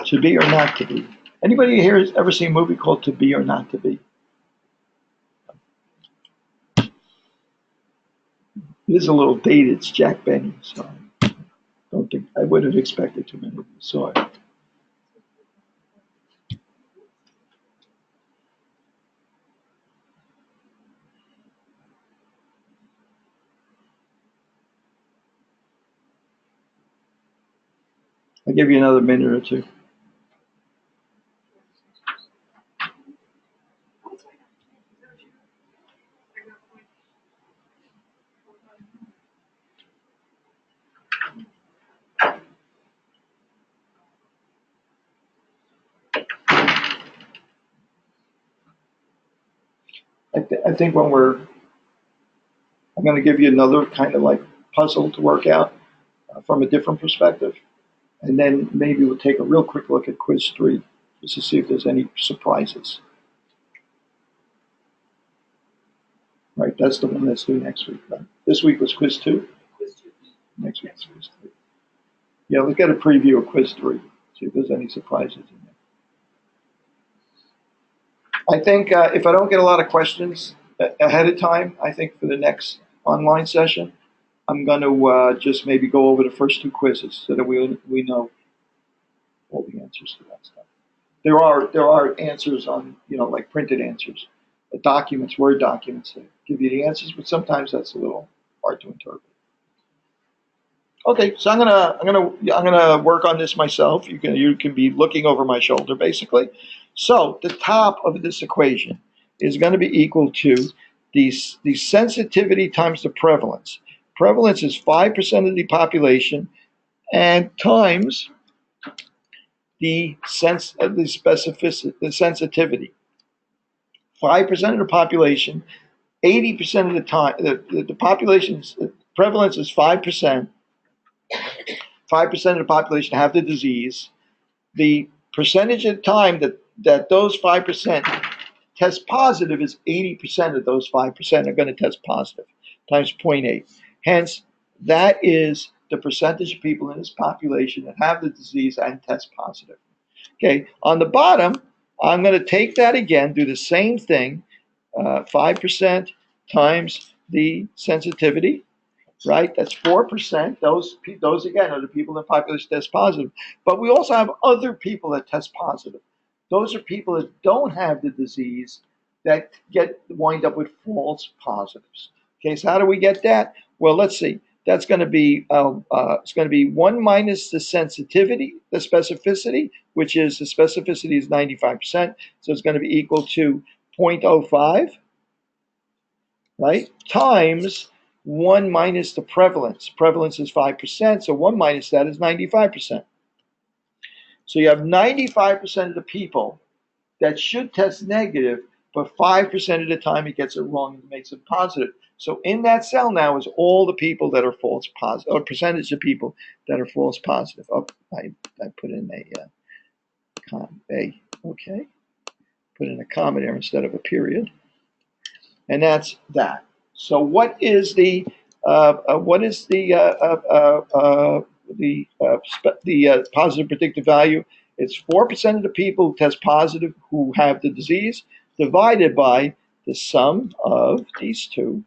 To be or not to be. Anybody here has ever seen a movie called To Be or Not to Be? It is a little dated. It's Jack Benny, so I would have expected too many of you saw it. I'll give you another minute or two. I think I'm going to give you another kind of like puzzle to work out from a different perspective. And then maybe we'll take a real quick look at quiz 3 just to see if there's any surprises. Right, that's the one that's due next week. Right? This week was quiz 2. Next week's quiz 3. Yeah, let's get a preview of quiz 3. See if there's any surprises in there. I think if I don't get a lot of questions ahead of time, I think for the next online session, I'm going to just maybe go over the first 2 quizzes so that we know all the answers to that stuff. There are answers on, like printed answers, documents, Word documents that give you the answers, but sometimes that's a little hard to interpret. Okay, so I'm gonna work on this myself. You can be looking over my shoulder basically. So the top of this equation is going to be equal to the sensitivity times the prevalence. Prevalence is 5% of the population, and times the specificity, the sensitivity. 5% of the population, 80% of the time, the population's prevalence is 5%. 5% of the population have the disease. The percentage of the time that those 5% test positive is 80% of those 5% are going to test positive, times 0.8. Hence, that is the percentage of people in this population that have the disease and test positive. Okay, on the bottom, I'm going to take that again, do the same thing, 5% times the sensitivity, right? That's 4%. Those again are the people in the population test positive. But we also have other people that test positive. Those are people that don't have the disease that wind up with false positives. Okay, so how do we get that? Well, let's see. That's going to be it's going to be 1 minus the sensitivity, the specificity, which is the specificity is 95%, so it's going to be equal to 0.05, right? Times 1 minus the prevalence. Prevalence is 5%, so 1 minus that is 95%. So you have 95% of the people that should test negative, but 5% of the time it gets it wrong and makes it positive. So in that cell now is all the people that are false positive, or percentage of people that are false positive. Oh, I put in okay. Put in a comma there instead of a period. And that's that. So what is the positive predictive value? It's 4% of the people who test positive who have the disease divided by the sum of these two,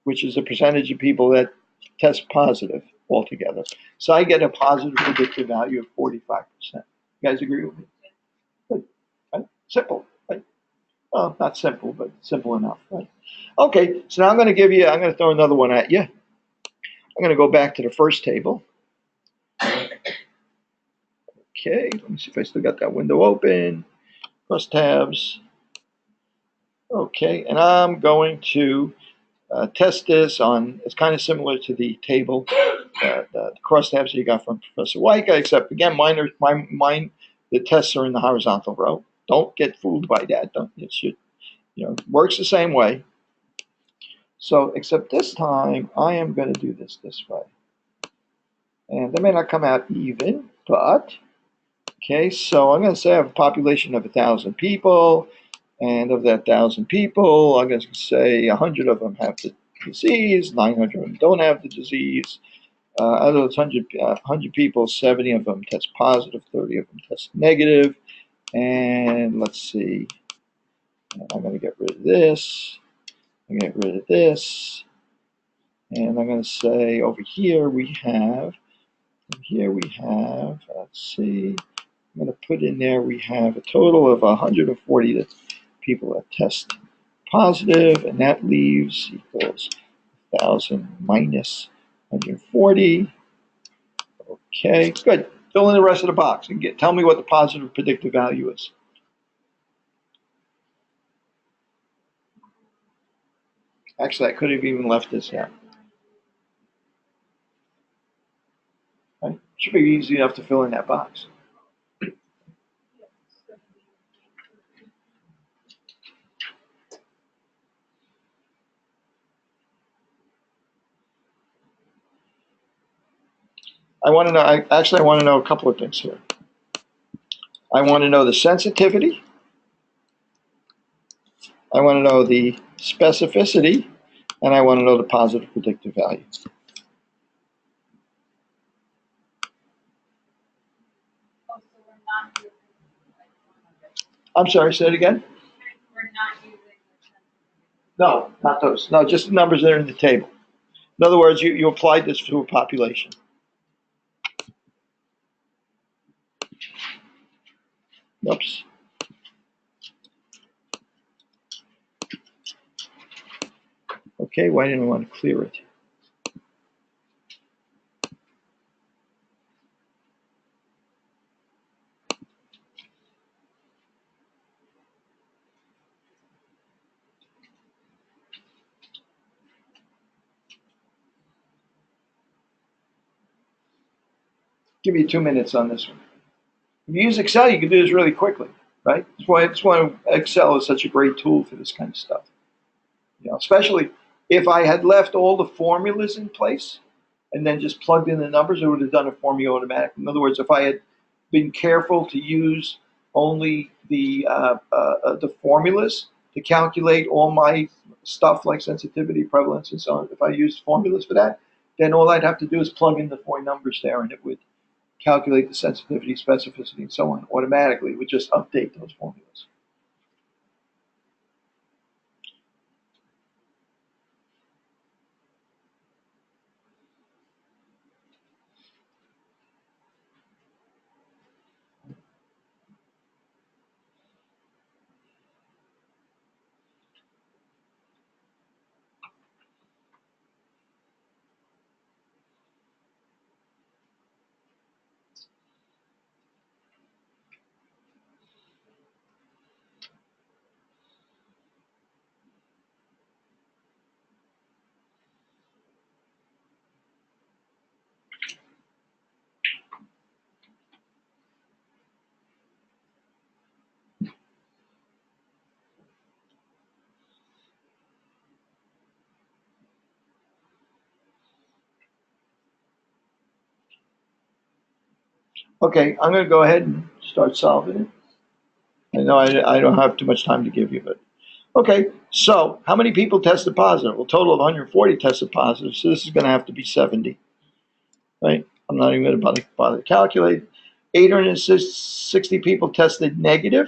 which is the percentage of people that test positive altogether. So I get a positive predictive value of 45%. You guys agree with me? Good. Right? Simple. Right? Well, not simple, but simple enough. Right? Okay, so now I'm going to throw another one at you. I'm going to go back to the first table. Okay, let me see if I still got that window open. Cross tabs. Okay, and I'm going to test this on, it's kind of similar to the table, the crosstabs that you got from Professor Wyka, except again, mine, the tests are in the horizontal row. Don't get fooled by that. It should, works the same way. So, except this time, I am going to do this way. And they may not come out even, but, okay, so I'm going to say I have a population of 1,000 people. And of that 1,000 people, I'm going to say 100 of them have the disease, 900 of them don't have the disease. Out of those 100 people, 70 of them test positive, 30 of them test negative. And let's see, I'm going to get rid of this. I'm going to get rid of this. And I'm going to say over here we have, let's see, I'm going to put in there, we have a total of 140 people that test positive, and that leaves equals 1,000 minus 140. Okay, good. Fill in the rest of the box and tell me what the positive predictive value is. Actually, I could have even left this out. Right? Should be easy enough to fill in that box. I want to know, I want to know a couple of things here. I want to know the sensitivity. I want to know the specificity, and I want to know the positive predictive value. I'm sorry, say it again? No, not those. No, just the numbers that are in the table. In other words, you applied this to a population. Oops. Okay, why didn't I want to clear it? Give me 2 minutes on this one. If you use Excel, you can do this really quickly, right? That's why Excel is such a great tool for this kind of stuff. You know, especially if I had left all the formulas in place and then just plugged in the numbers, it would have done it for me automatically. In other words, if I had been careful to use only the formulas to calculate all my stuff like sensitivity, prevalence, and so on, if I used formulas for that, then all I'd have to do is plug in the 4 numbers there, and it would calculate the sensitivity, specificity, and so on automatically. It would just update those formulas. Okay, I'm going to go ahead and start solving it. I know I don't have too much time to give you, but okay. So how many people tested positive? Well, total of 140 tested positive, so this is going to have to be 70, right? I'm not even going to bother to calculate. 860 people tested negative.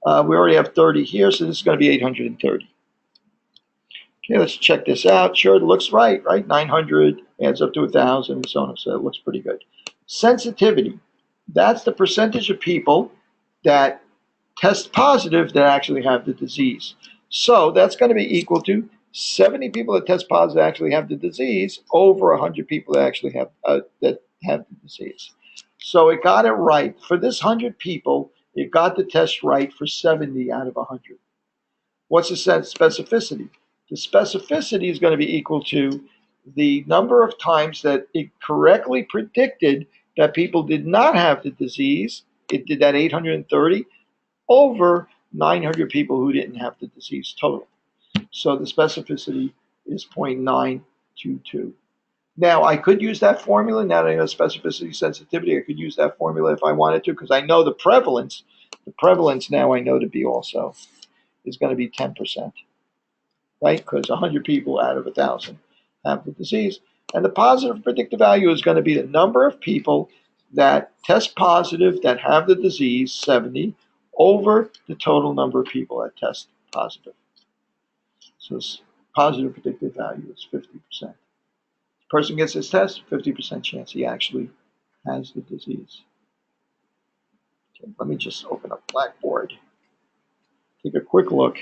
We already have 30 here, so this is going to be 830. Okay, let's check this out. Sure, it looks right? 900 adds up to 1,000, and so on. So it looks pretty good. Sensitivity. That's the percentage of people that test positive that actually have the disease. So that's going to be equal to 70 people that test positive actually have the disease over 100 people that actually have the disease. So it got it right. For this 100 people, it got the test right for 70 out of 100. What's the specificity? The specificity is going to be equal to the number of times that it correctly predicted that people did not have the disease. It did that 830 over 900 people who didn't have the disease total. So the specificity is 0.922. Now, I could use that formula. Now that I know specificity, sensitivity, I could use that formula if I wanted to, because I know the prevalence. The prevalence now I know to be also is going to be 10%, right? Because 100 people out of 1,000 have the disease. And the positive predictive value is going to be the number of people that test positive that have the disease, 70, over the total number of people that test positive. So this positive predictive value is 50%. Person gets his test, 50% chance he actually has the disease. Okay, let me just open up Blackboard. Take a quick look.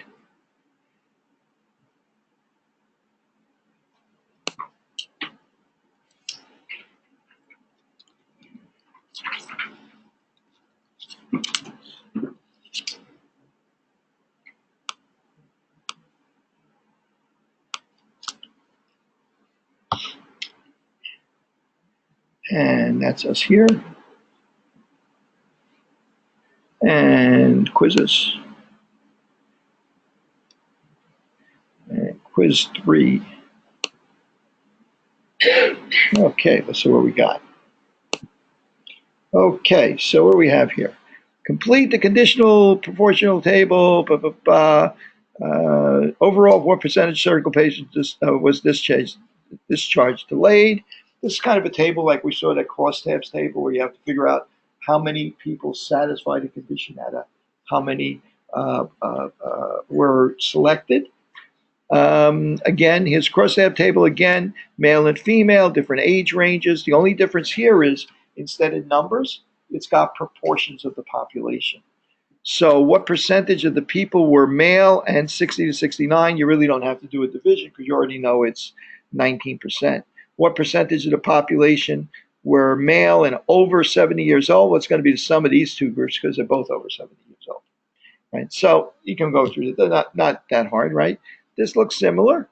And that's us here. And quizzes. And quiz 3. Okay, let's see what we got. Okay, so what do we have here? Complete the conditional proportional table. Blah, blah, blah. Overall, what percentage surgical patients was discharged delayed? This is kind of a table like we saw that crosstabs table where you have to figure out how many people satisfied a condition how many were selected. Again, his crosstab table again, male and female, different age ranges. The only difference here is instead of numbers, it's got proportions of the population. So what percentage of the people were male and 60 to 69? You really don't have to do a division because you already know it's 19%. What percentage of the population were male and over 70 years old? What's going to be the sum of these two groups because they're both over 70 years old, right? So you can go through it. They're not that hard, right? This looks similar.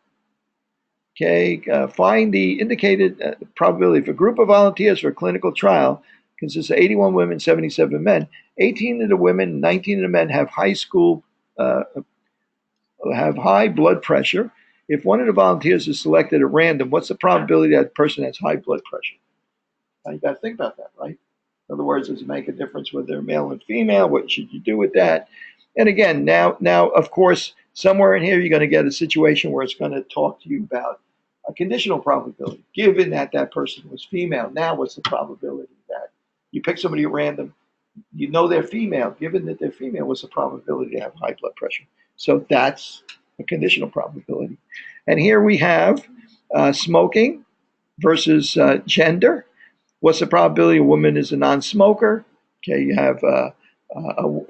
Okay, find the indicated probability. If a group of volunteers for a clinical trial consists of 81 women, 77 men, 18 of the women, 19 of the men have uh, have high blood pressure. If one of the volunteers is selected at random, what's the probability that person has high blood pressure? Now you got to think about that, right? In other words, does it make a difference whether they're male and female? What should you do with that? And again, now, of course, somewhere in here, you're going to get a situation where it's going to talk to you about a conditional probability. Given that that person was female, now what's the probability that you pick somebody at random, you know they're female. Given that they're female, what's the probability to have high blood pressure? So that's a conditional probability. And here we have smoking versus gender. What's the probability a woman is a non-smoker? Okay, you have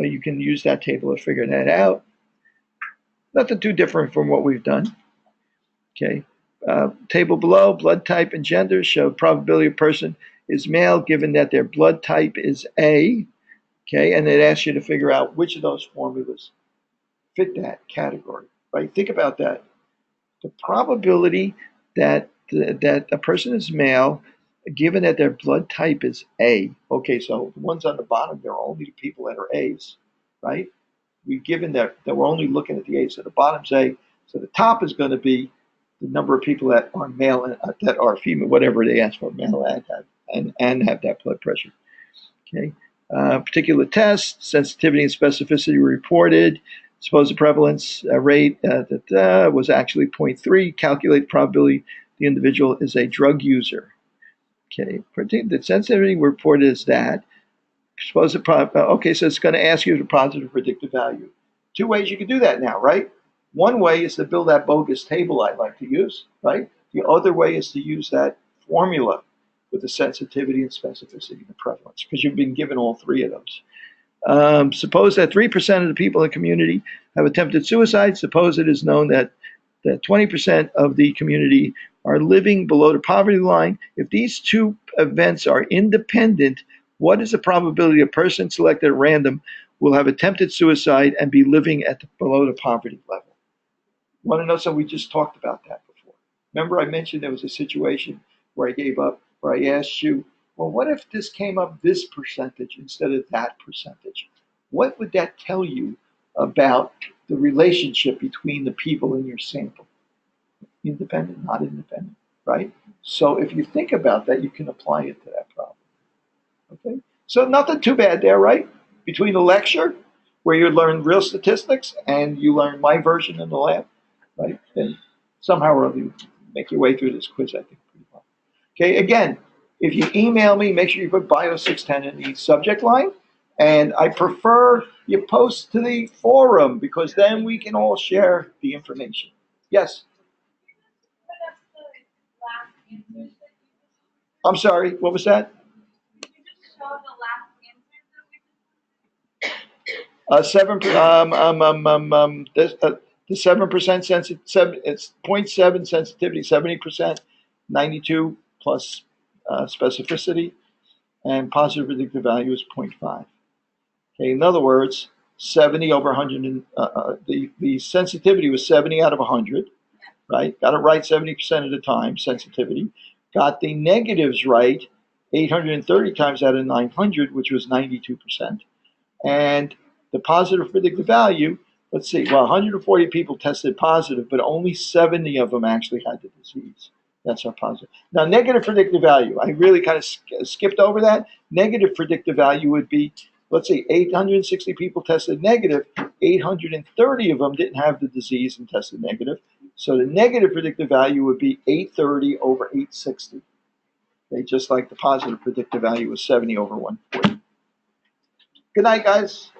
you can use that table to figure that out. Nothing too different from what we've done. Okay, table below, blood type and gender show probability a person is male given that their blood type is A. Okay, and it asks you to figure out which of those formulas fit that category. Right? Think about that. The probability that a person is male, given that their blood type is A. Okay, so the ones on the bottom, they're only the people that are A's, right? We've given that we're only looking at the A's. So the bottom's A. So the top is going to be the number of people that are male and that are female, whatever they ask for, male and have that blood pressure. Okay. Particular test, sensitivity and specificity reported. Supposed prevalence rate was actually 0.3. Calculate probability the individual is a drug user. Okay, the sensitivity reported is that. Okay, so it's going to ask you the positive predictive value. Two ways you can do that now, right? One way is to build that bogus table I like to use, right? The other way is to use that formula with the sensitivity and specificity and the prevalence, because you've been given all three of those. Suppose that 3% of the people in the community have attempted suicide. Suppose it is known that 20% of the community are living below the poverty line. If these two events are independent, what is the probability a person selected at random will have attempted suicide and be living below the poverty level? You want to know something? We just talked about that before. Remember I mentioned there was a situation where I gave up, where I asked you, well, what if this came up this percentage instead of that percentage? What would that tell you about the relationship between the people in your sample? Independent, not independent, right? So if you think about that, you can apply it to that problem. Okay? So nothing too bad there, right? Between the lecture, where you learn real statistics, and you learn my version in the lab, right? And somehow or other you make your way through this quiz, I think, pretty well. Okay, again, if you email me, make sure you put BIOS610 in the subject line. And I prefer you post to the forum because then we can all share the information. Yes? I'm sorry, what was that? Seven. The 7% sensitivity. It's 0.7 sensitivity, 70%, 92 plus specificity, and positive predictive value is 0.5. Okay, in other words, 70 over 100. The sensitivity was 70 out of 100, right? Got it right 70% of the time. Sensitivity. Got the negatives right 830 times out of 900, which was 92%. And the positive predictive value, let's see, well, 140 people tested positive, but only 70 of them actually had the disease. That's our positive. Now, negative predictive value. I really kind of skipped over that. Negative predictive value would be, let's say 860 people tested negative, 830 of them didn't have the disease and tested negative. So the negative predictive value would be 830 over 860. Okay, just like the positive predictive value was 70 over 140. Good night, guys.